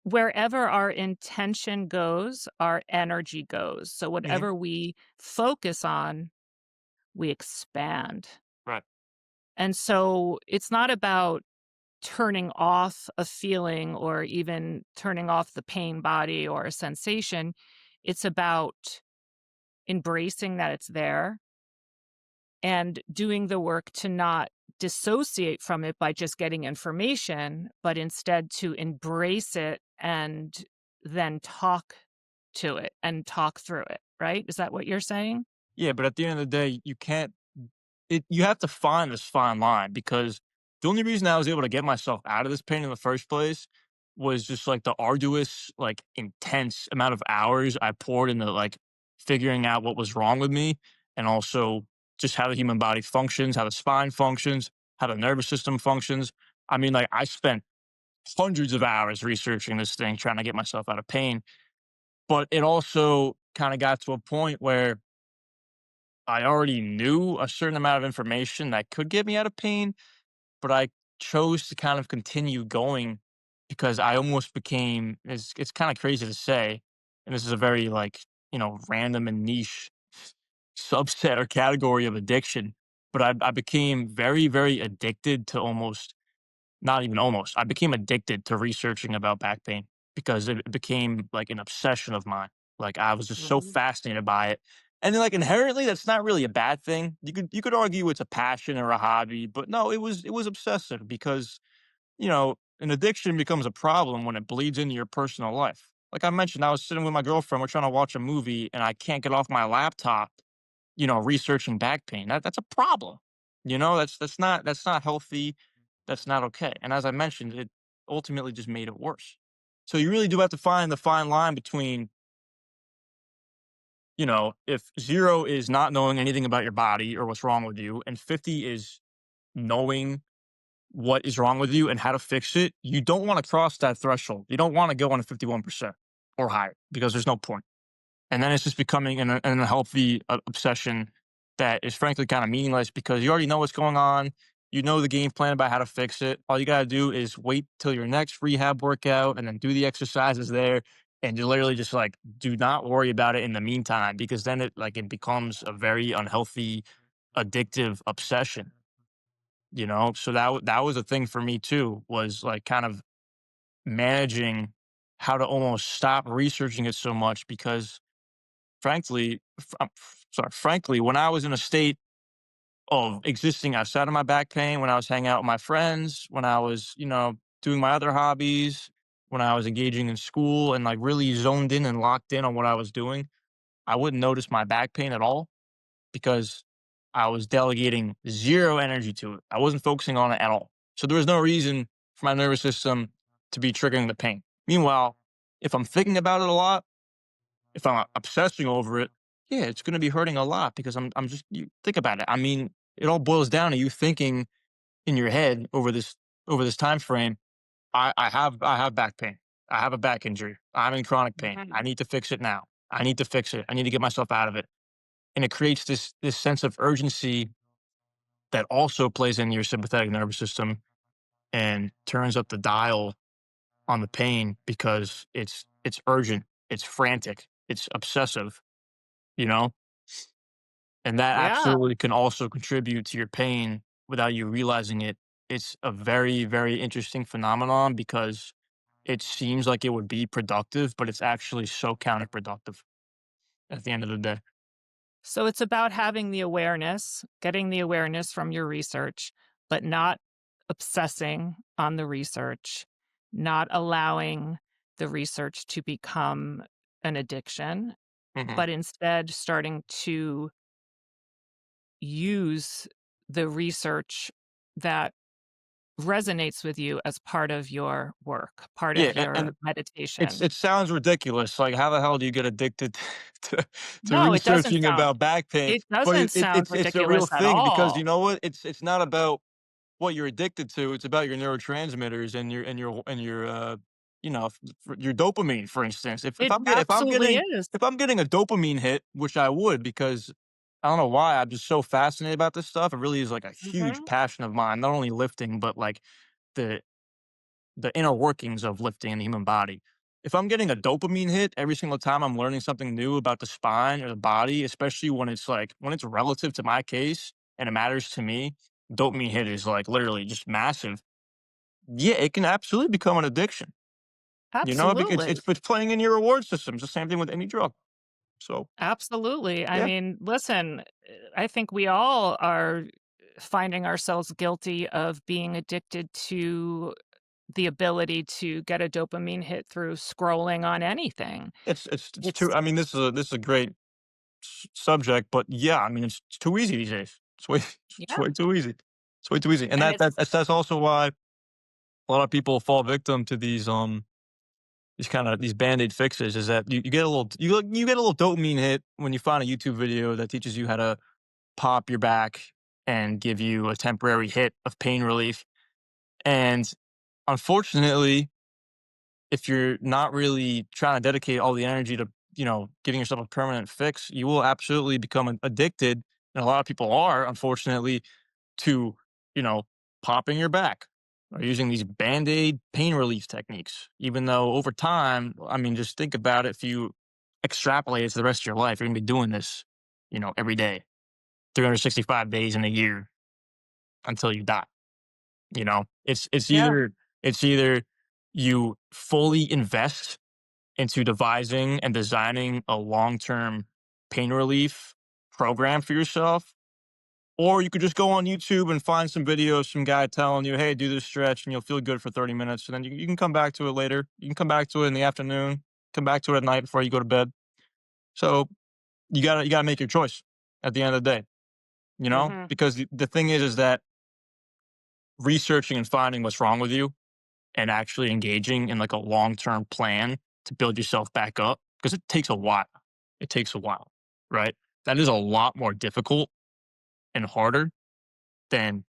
wherever our intention goes, our energy goes. So Hmm. whatever we focus on, we expand. Right. And so it's not about turning off a feeling or even turning off the pain body or a sensation. It's about embracing that it's there and doing the work to not dissociate from it by just getting information, but instead to embrace it and then talk to it and talk through it. right? Is that what you're saying? Yeah, but at the end of the day, you can't you have to find this fine line because the only reason I was able to get myself out of this pain in the first place was just like the arduous, like intense amount of hours I poured into like figuring out what was wrong with me and also just how the human body functions, how the spine functions, how the nervous system functions. I mean, like I spent hundreds of hours researching this thing, trying to get myself out of pain. But it also kind of got to a point where I already knew a certain amount of information that could get me out of pain, but I chose to kind of continue going because I almost became it's kind of crazy to say, and this is a very like, random and niche subset or category of addiction, but I became very, very addicted to almost not even almost. I became addicted to researching about back pain because it became like an obsession of mine. Like I was just so Mhm. fascinated by it. And then like inherently that's not really a bad thing. You could argue it's a passion or a hobby, but no, it was obsessive because, an addiction becomes a problem when it bleeds into your personal life. Like I mentioned, I was sitting with my girlfriend, we're trying to watch a movie and I can't get off my laptop, researching back pain. That's a problem. That's not healthy. That's not okay. And as I mentioned, it ultimately just made it worse. So you really do have to find the fine line between, if 0 is not knowing anything about your body or what's wrong with you, and 50 is knowing what is wrong with you and how to fix it, you don't want to cross that threshold. You don't want to go on a 51% or higher because there's no point. And then it's just becoming an unhealthy obsession that is frankly kind of meaningless because you already know what's going on. You know the game plan about how to fix it. All you got to do is wait till your next rehab workout and then do the exercises there. And you literally just like do not worry about it in the meantime because then it becomes a very unhealthy, addictive obsession. So that was a thing for me too. Was like kind of managing how to almost stop researching it so much because frankly, frankly, when I was in a state of existing outside of my back pain, when I was hanging out with my friends, when I was, doing my other hobbies, when I was engaging in school and like really zoned in and locked in on what I was doing, I wouldn't notice my back pain at all because I was delegating zero energy to it. I wasn't focusing on it at all. So there was no reason for my nervous system to be triggering the pain. Meanwhile, if I'm thinking about it a lot, if I'm obsessing over it, yeah, it's gonna be hurting a lot because I'm just you think about it. I mean, it all boils down to you thinking in your head over this time frame, I have back pain. I have a back injury. I'm in chronic pain. I Mhm. need to fix it now. I need to fix it. I need to get myself out of it. And it creates this sense of urgency that also plays into your sympathetic nervous system and turns up the dial on the pain because it's urgent, it's frantic, it's obsessive, you know? And that Yeah. absolutely can also contribute to your pain without you realizing it. It's a very, very interesting phenomenon because it seems like it would be productive, but it's actually so counterproductive at the end of the day. So it's about having the awareness, getting the awareness from your research, but not obsessing on the research, not allowing the research to become an addiction, Mhm. but instead starting to use the research that resonates with you as part of your work, part Yeah, of and your meditation. it sounds ridiculous. Like, how the hell do you get addicted to No, it doesn't researching sound about back pain? it But doesn't sound it's a real ridiculous at thing because you all. know what? It's not about what you're addicted to. It's about your neurotransmitters and your your dopamine, for instance. If It I'm get, absolutely is. if I'm getting a dopamine hit, which I would because I don't know why I'm just so fascinated about this stuff. It really is like a huge Mhm. passion of mine. Not only lifting, but like the the inner workings of lifting in the human body. If I'm getting a dopamine hit every single time I'm learning something new about the spine or the body, especially when it's relative to my case and it matters to me, dopamine hit is like literally just massive. Yeah, it can absolutely become an addiction. Because Absolutely. it's playing in your reward system. It's the same thing with any drug. So Absolutely. I yeah, mean, listen, I think we all are finding ourselves guilty of being addicted to the ability to get a dopamine hit through scrolling on anything. it's too. It's I mean, this is a great. subject, but yeah, I mean, it's too easy these days. It's way it's Yeah. way too easy. It's way too easy, and And that's also why a lot of people fall victim to these kind of these band-aid fixes. Is that you get a little you get a little dopamine hit when you find a YouTube video that teaches you how to pop your back and give you a temporary hit of pain relief. And unfortunately, if you're not really trying to dedicate all the energy to, getting yourself a permanent fix, you will absolutely become addicted. And a lot of people are, unfortunately, to, you know, popping your back or using these band aid pain relief techniques. Even though over time, I mean, just think about it. If you extrapolate it to the rest of your life, you're going to be doing this, every day, 365 days in a year until you die. It's yeah. either you fully invest into devising and designing a long-term pain relief program for yourself, or you could just go on YouTube and find some videos, some guy telling you, "Hey, do this stretch and you'll feel good for 30 minutes." And then you can come back to it later. You can come back to it in the afternoon, come back to it at night before you go to bed. So you gotta make your choice at the end of the day, Mhm. because the thing is that researching and finding what's wrong with you and actually engaging in like a long-term plan to build yourself back up, because it takes a while. It takes a while, right? That is a lot more difficult and harder than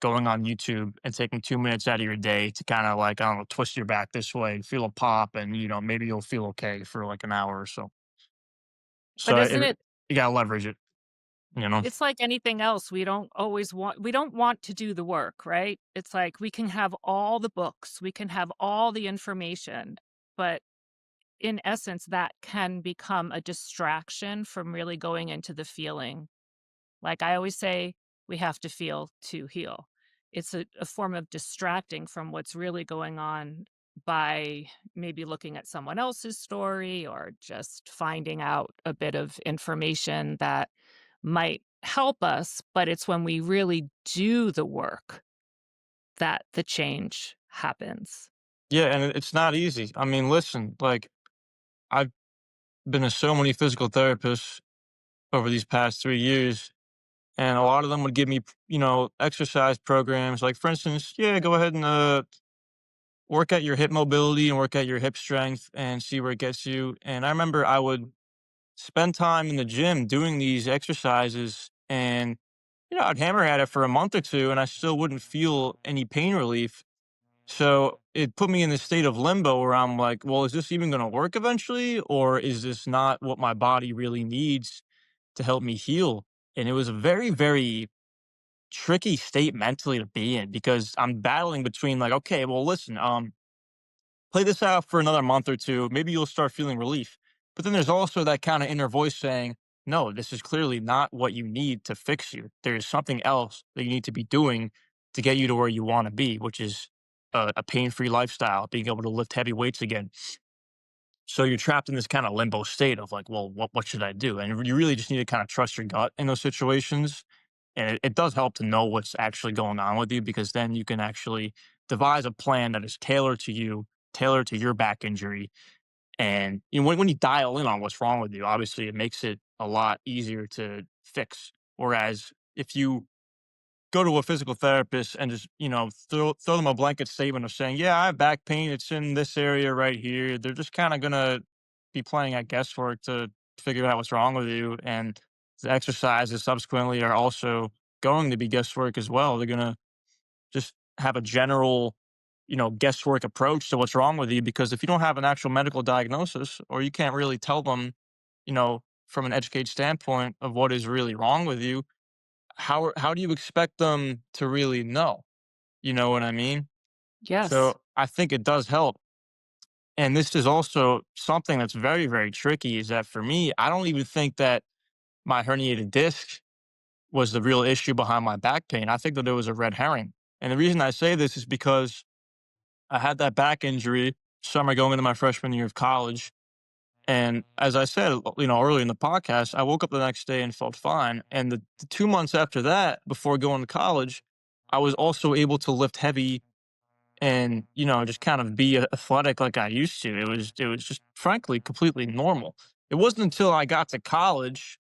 going on YouTube and taking 2 minutes out of your day to kind of like, I don't know, twist your back this way, feel a pop, and maybe you'll feel okay for like an hour or so. But So isn't it you gotta leverage it, you know? it's like anything else, we don't want to do the work, right? It's like we can have all the books, we can have all the information, but in essence, that can become a distraction from really going into the feeling. Like I always say, we have to feel to heal. It's a form of distracting from what's really going on by maybe looking at someone else's story or just finding out a bit of information that might help us. But it's when we really do the work that the change happens. Yeah, and it's not easy. I mean, listen, like I've been to so many physical therapists over these past 3 years, and a lot of them would give me, exercise programs. Like, for instance, yeah, go ahead and work at your hip mobility and work at your hip strength and see where it gets you. And I remember I would spend time in the gym doing these exercises, and I'd hammer at it for a month or two, and I still wouldn't feel any pain relief. So it put me in this state of limbo where I'm like, well, is this even going to work eventually, or is this not what my body really needs to help me heal? And it was a very, very tricky state mentally to be in, because I'm battling between like, okay, well, listen, play this out for another month or two, maybe you'll start feeling relief. But then there's also that kind of inner voice saying, no, this is clearly not what you need to fix you. There is something else that you need to be doing to get you to where you want to be, which is a pain free lifestyle, being able to lift heavy weights again. So you're trapped in this kind of limbo state of like, well, what should I do? And you really just need to kind of trust your gut in those situations. And it does help to know what's actually going on with you, because then you can actually devise a plan that is tailored to you, tailored to your back injury. And when you dial in on what's wrong with you, obviously it makes it a lot easier to fix. Whereas if you go to a physical therapist and just, throw them a blanket statement of saying, yeah, I have back pain, it's in this area right here, they're just kind of gonna be playing at guesswork to figure out what's wrong with you. And the exercises subsequently are also going to be guesswork as well. They're gonna just have a general, guesswork approach to what's wrong with you, because if you don't have an actual medical diagnosis, or you can't really tell them, from an educated standpoint of what is really wrong with you, how do you expect them to really know? You know what I mean? Yes. So I think it does help. And this is also something that's very, very tricky, is that for me, I don't even think that my herniated disc was the real issue behind my back pain. I think that it was a red herring. And the reason I say this is because I had that back injury summer going into my freshman year of college. And as I said, early in the podcast, I woke up the next day and felt fine. And the 2 months after that, before going to college, I was also able to lift heavy and, just kind of be athletic like I used to. It was just frankly completely normal. It wasn't until I got to college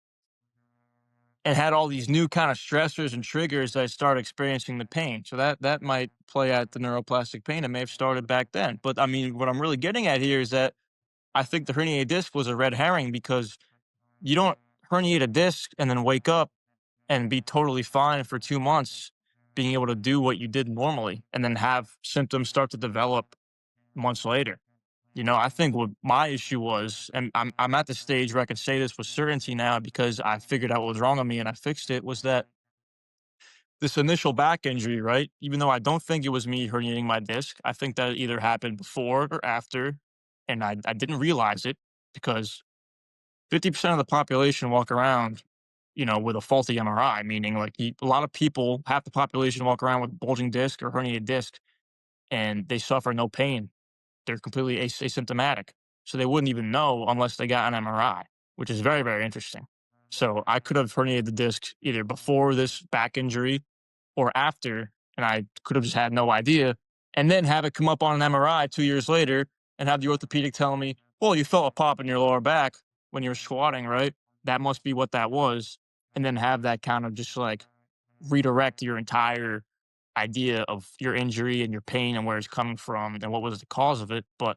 and had all these new kind of stressors and triggers that I started experiencing the pain. So that might play at the neuroplastic pain. It may have started back then. But I mean, what I'm really getting at here is that I think the herniated disc was a red herring because you don't herniate a disc and then wake up and be totally fine for 2 months, being able to do what you did normally, and then have symptoms start to develop months later. I think what my issue was, and I'm at the stage where I can say this with certainty now because I figured out what was wrong with me and I fixed it, was that this initial back injury, right? Even though I don't think it was me herniating my disc, I think that it either happened before or after, and I didn't realize it because 50% of the population walk around, with a faulty MRI, meaning like a lot of people, half the population walk around with bulging disc or herniated disc, and they suffer no pain. They're completely asymptomatic. So they wouldn't even know unless they got an MRI, which is very, very interesting. So I could have herniated the disc either before this back injury or after, and I could have just had no idea. And then have it come up on an MRI 2 years later and have the orthopedic tell me, well, you felt a pop in your lower back when you were squatting, right? That must be what that was. And then have that kind of just like redirect your entire idea of your injury and your pain and where it's coming from and what was the cause of it. But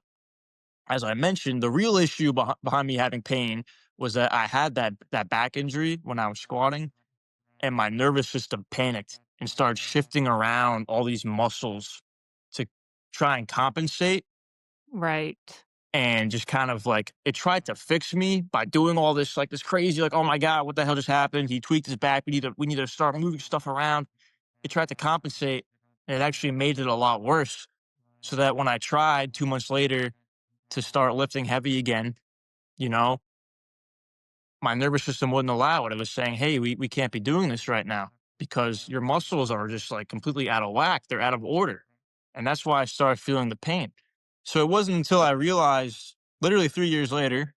as I mentioned, the real issue behind me having pain was that I had that back injury when I was squatting, and my nervous system panicked and started shifting around all these muscles to try and compensate, Right. and just kind of like it tried to fix me by doing all this like this crazy like, oh my god, what the hell just happened? He tweaked his back. We need to start moving stuff around. It tried to compensate, and it actually made it a lot worse. So that when I tried 2 months later to start lifting heavy again, you know, my nervous system wouldn't allow it. It was saying, hey, we can't be doing this right now because your muscles are just like completely out of whack. They're out of order. And that's why I started feeling the pain. So it wasn't until I realized, literally 3 years later,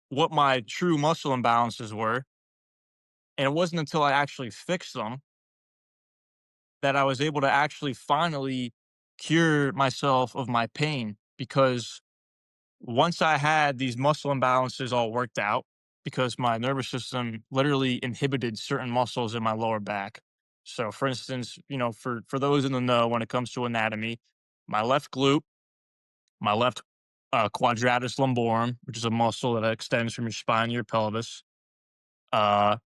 what my true muscle imbalances were. And it wasn't until I actually fixed them that I was able to actually finally cure myself of my pain, because once I had these muscle imbalances all worked out, because my nervous system literally inhibited certain muscles in my lower back. So, for instance, for those in the know, when it comes to anatomy, my left glute, my left quadratus lumborum, which is a muscle that extends from your spine to your pelvis, uh,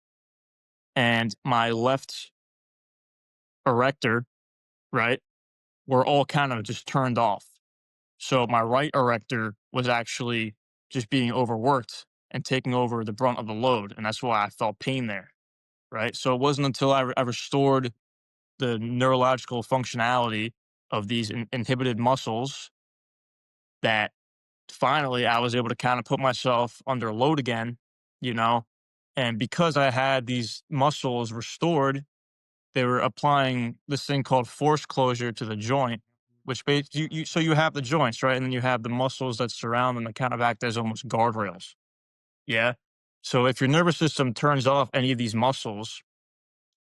and my left erector, right, were all kind of just turned off. So my right erector was actually just being overworked and taking over the brunt of the load, and that's why I felt pain there, right? So it wasn't until I restored the neurological functionality of these inhibited muscles that finally I was able to kind of put myself under load again, you know? And because I had these muscles restored, they were applying this thing called force closure to the joint, which so you have the joints, right? And then you have the muscles that surround them that kind of act as almost guardrails. Yeah. So if your nervous system turns off any of these muscles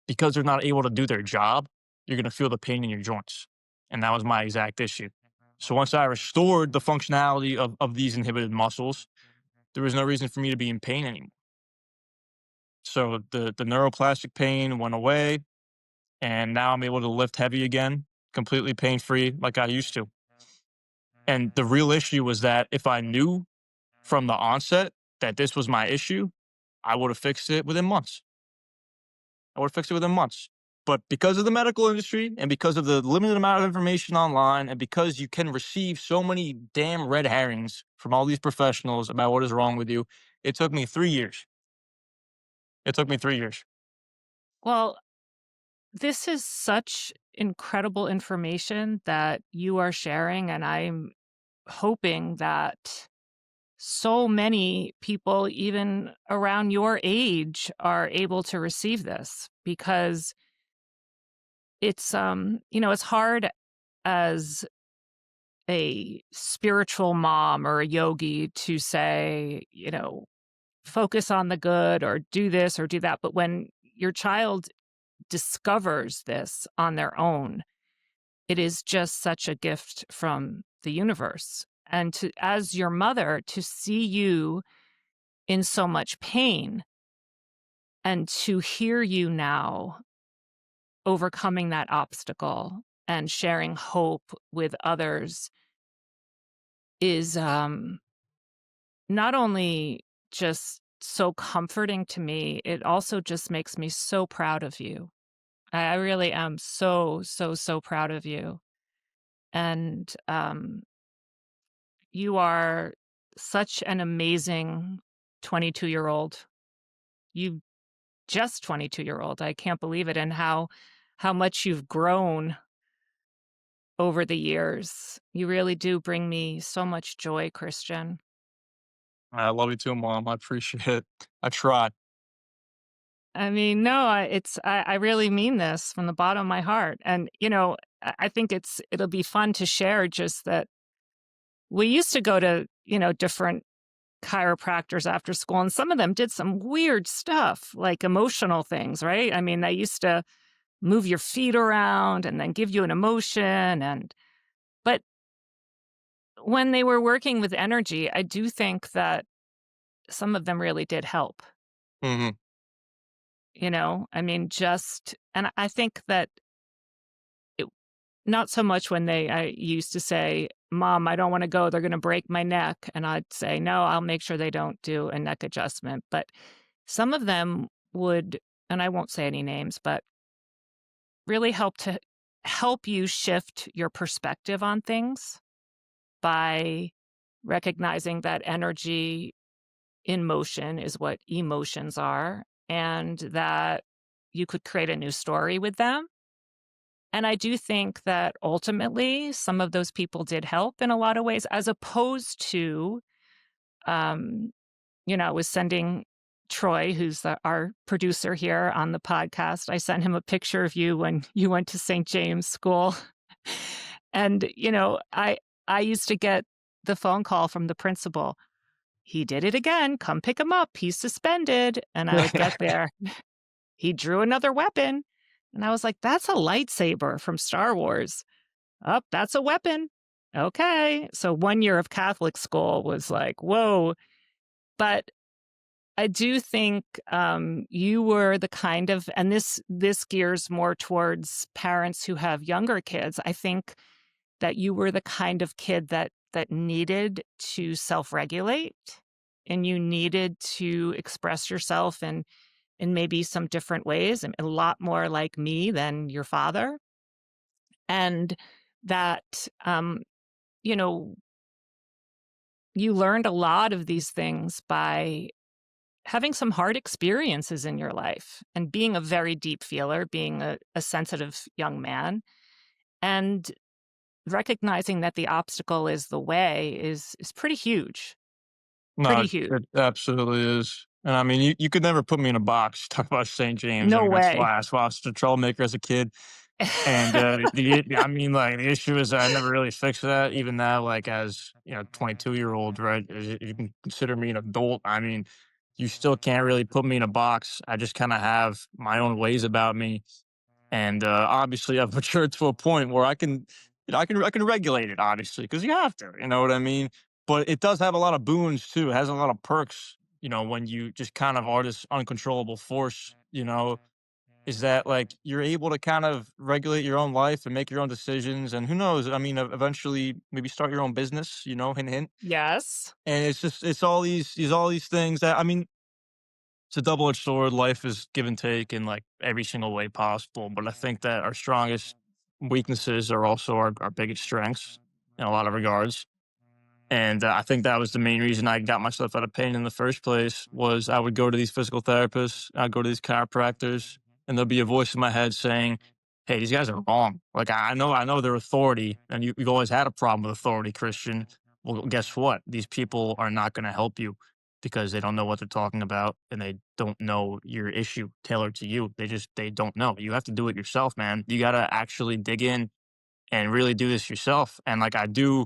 because they're not able to do their job, you're going to feel the pain in your joints. And that was my exact issue. So once I restored the functionality of these inhibited muscles, there was no reason for me to be in pain anymore. So the neuroplastic pain went away, and now I'm able to lift heavy again, completely pain free like I used to. And the real issue was that if I knew from the onset that this was my issue, I would have fixed it within months. I would have fixed it within months. But because of the medical industry and because of the limited amount of information online, and because you can receive so many damn red herrings from all these professionals about what is wrong with you, it took me 3 years. It took me 3 years. Well, this is such incredible information that you are sharing, and I'm hoping that so many people, even around your age, are able to receive this, because it's hard as a spiritual mom or a yogi to say, focus on the good or do this or do that. But when your child discovers this on their own, it is just such a gift from the universe. And as your mother, to see you in so much pain And to hear you now overcoming that obstacle and sharing hope with others is not only just so comforting to me, it also just makes me so proud of you. I really am so, so, so proud of you. And you are such an amazing 22-year-old. You just 22-year-old. I can't believe it. And how much you've grown over the years. You really do bring me so much joy, Christian. I love you too, mom. I appreciate it. I try. I mean, no, I really mean this from the bottom of my heart. And I think it'll be fun to share just that we used to go to, different chiropractors after school, and some of them did some weird stuff, like emotional things, right? I mean, they used to move your feet around and then give you an emotion but when they were working with energy, I do think that some of them really did help. Mhm. I mean, just and I think that it, not so much when I used to say, "Mom, I don't want to go. They're going to break my neck," and I'd say, "No, I'll make sure they don't do a neck adjustment." But some of them would, and I won't say any names, but really help you shift your perspective on things by recognizing that energy in motion is what emotions are, and that you could create a new story with them. And I do think that ultimately some of those people did help in a lot of ways, as opposed to, um, I was sending Troy, who's our producer here on the podcast, I sent him a picture of you when you went to St. James School. And, I used to get the phone call from the principal. He did it again. Come pick him up. He's suspended. And I would get there. He drew another weapon. And I was like, that's a lightsaber from Star Wars. Up, that's a weapon. Okay. So 1 year of Catholic school was like, whoa. But I do think you were the kind of, and this gears more towards parents who have younger kids. I think that you were the kind of kid that needed to self-regulate, and you needed to express yourself in maybe some different ways, and a lot more like me than your father. And that you know you learned a lot of these things by having some hard experiences in your life and being a very deep feeler, being a sensitive young man, and recognizing that the obstacle is the way is pretty huge. No, Pretty huge. it absolutely is. And I mean, you could never put me in a box. Talk about St. James. I No mean, way. that's why I was such a troublemaker as a kid. And I mean, like the issue is that I never really fixed that. Even now, like as 22-year-old, right? You can consider me an adult. I mean, you still can't really put me in a box. I just kind of have my own ways about me. And obviously, I've matured to a point where I can regulate it, obviously, because you have to. You know what I mean? But it does have a lot of boons too. It has a lot of perks. When you just kind of are this uncontrollable force. Is that like you're able to kind of regulate your own life and make your own decisions, and who knows? I mean, eventually, maybe start your own business. Hint, hint. Yes. And it's all these things that I mean, it's a double-edged sword. Life is give and take in like every single way possible. But I think that our strongest weaknesses are also our biggest strengths in a lot of regards. And I think that was the main reason I got myself out of pain in the first place was I would go to these physical therapists, I'd go to these chiropractors, and there'll be a voice in my head saying, "Hey, these guys are wrong. Like I know they're authority, and you've always had a problem with authority, Christian. Well, guess what? These people are not going to help you because they don't know what they're talking about, and they don't know your issue tailored to you. They don't know. You have to do it yourself, man. You got to actually dig in and really do this yourself. And like I do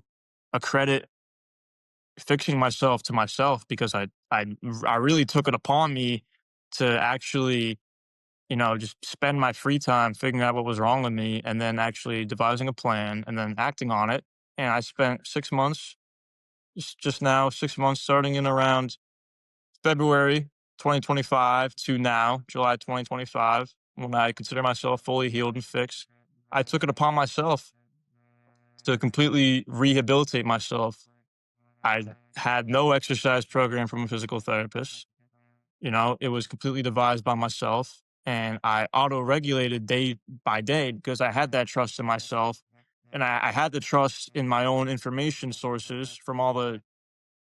accredit fixing myself to myself because I really took it upon me to actually, just spend my free time figuring out what was wrong with me and then actually devising a plan and then acting on it. And I spent 6 months, just now, 6 months starting in around February. 2025 to now, July 2025, when I consider myself fully healed and fixed, I took it upon myself to completely rehabilitate myself. I had no exercise program from a physical therapist. You know, it was completely devised by myself. And I auto regulated day by day because I had that trust in myself. And I had the trust in my own information sources from all the,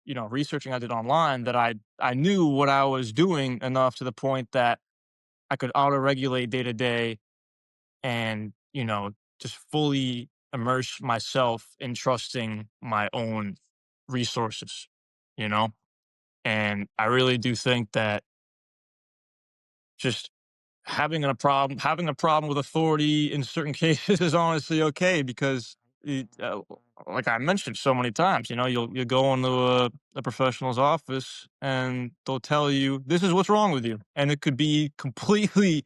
researching I did online, that I knew what I was doing enough to the point that I could auto regulate day to day and, just fully immerse myself in trusting my own resources, you know? And I really do think that just having a problem with authority in certain cases is honestly okay because like I mentioned so many times, you'll go into a professional's office and they'll tell you this is what's wrong with you, and it could be completely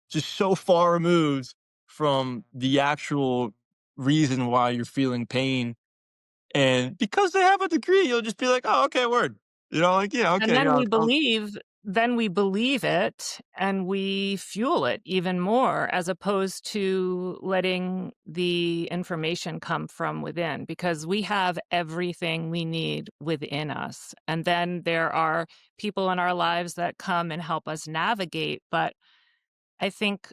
just so far removed from the actual reason why you're feeling pain. And because they have a degree, you'll just be like, oh, okay, word. Like, yeah, And okay, then yeah, we believe it and we fuel it even more as opposed to letting the information come from within, because we have everything we need within us. And then there are people in our lives that come and help us navigate, but I think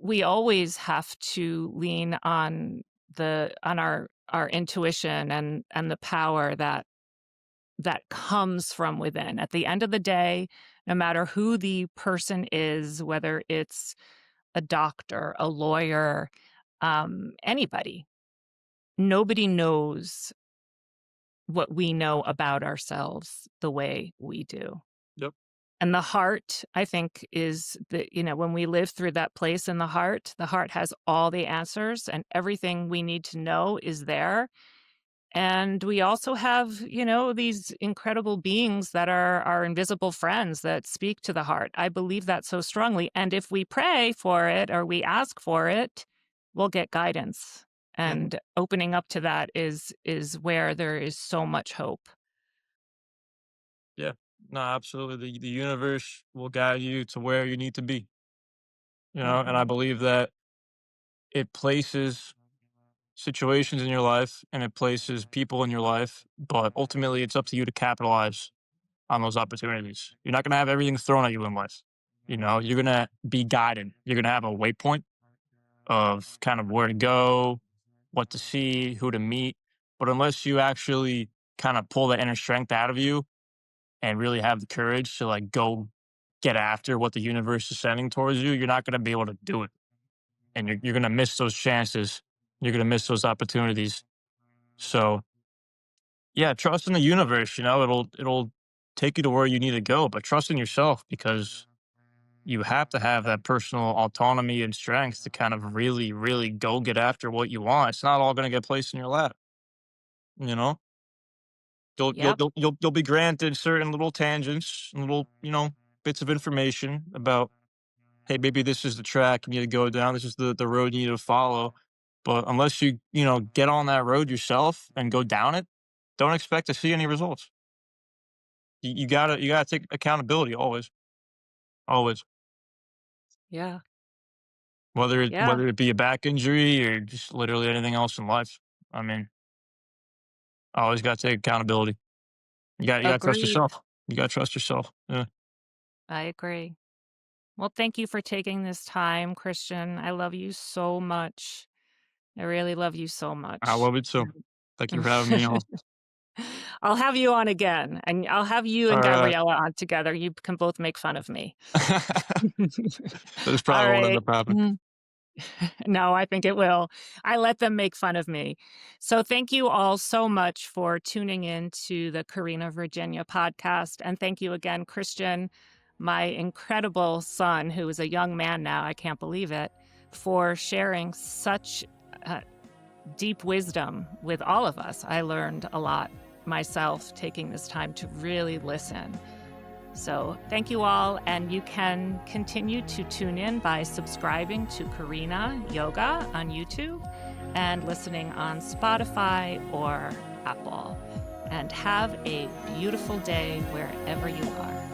we always have to lean on our intuition and the power that comes from within. At the end of the day, no matter who the person is, whether it's a doctor, a lawyer, anybody, nobody knows what we know about ourselves the way we do. yep, And the heart, I think, is when we live through that place in the heart has all the answers and everything we need to know is there. And we also have, these incredible beings that are our invisible friends that speak to the heart. I believe that so strongly. And if we pray for it or we ask for it, we'll get guidance. mhm, And opening up to that is where there is so much hope. yeah, no, absolutely. The universe will guide you to where you need to be, and I Mhm. believe that it places situations in your life and it places people in your life, but ultimately it's up to you to capitalize on those opportunities. You're not going to have everything thrown at you in life. You're going to be guided. You're going to have a waypoint of kind of where to go, what to see, who to meet. But unless you actually kind of pull the inner strength out of you and really have the courage to like go get after what the universe is sending towards you, you're not going to be able to do it. And you're going to miss those chances. You're going to miss those opportunities. So yeah, trust in the universe, it'll take you to where you need to go, but trust in yourself because you have to have that personal autonomy and strength to kind of really, really go get after what you want. It's not all going to get placed in your lap, you know? Yep. You'll be granted certain little tangents, little, bits of information about, hey, maybe this is the track you need to go down. This is the road you need to follow. But unless you get on that road yourself and go down it, don't expect to see any results. You gotta take accountability always, always. Yeah. Whether it Yeah. whether it be a back injury or just literally anything else in life. I mean, always gotta take accountability. You gotta trust Agreed. yourself. You gotta trust yourself. Yeah. I agree. Well, thank you for taking this time, Christian. I love you so much. I really love you so I much. love it too. Thank you And for having me on. I'll have you on again, and I'll have you and All right. Gabriella on together. You can both make fun of me. This All probably won't end right. up happening. Mm. No, I think it will. I let them make fun of me. So thank you all so much for tuning in to the Karena, Virginia podcast. And thank you again, Christian, my incredible son, who is a young man now. I can't believe it, for sharing such uh, deep wisdom with all of us. I learned a lot myself taking this time to really listen. So thank you all, and you can continue to tune in by subscribing to Karena Yoga on YouTube and listening on Spotify or Apple. And have a beautiful day wherever you are.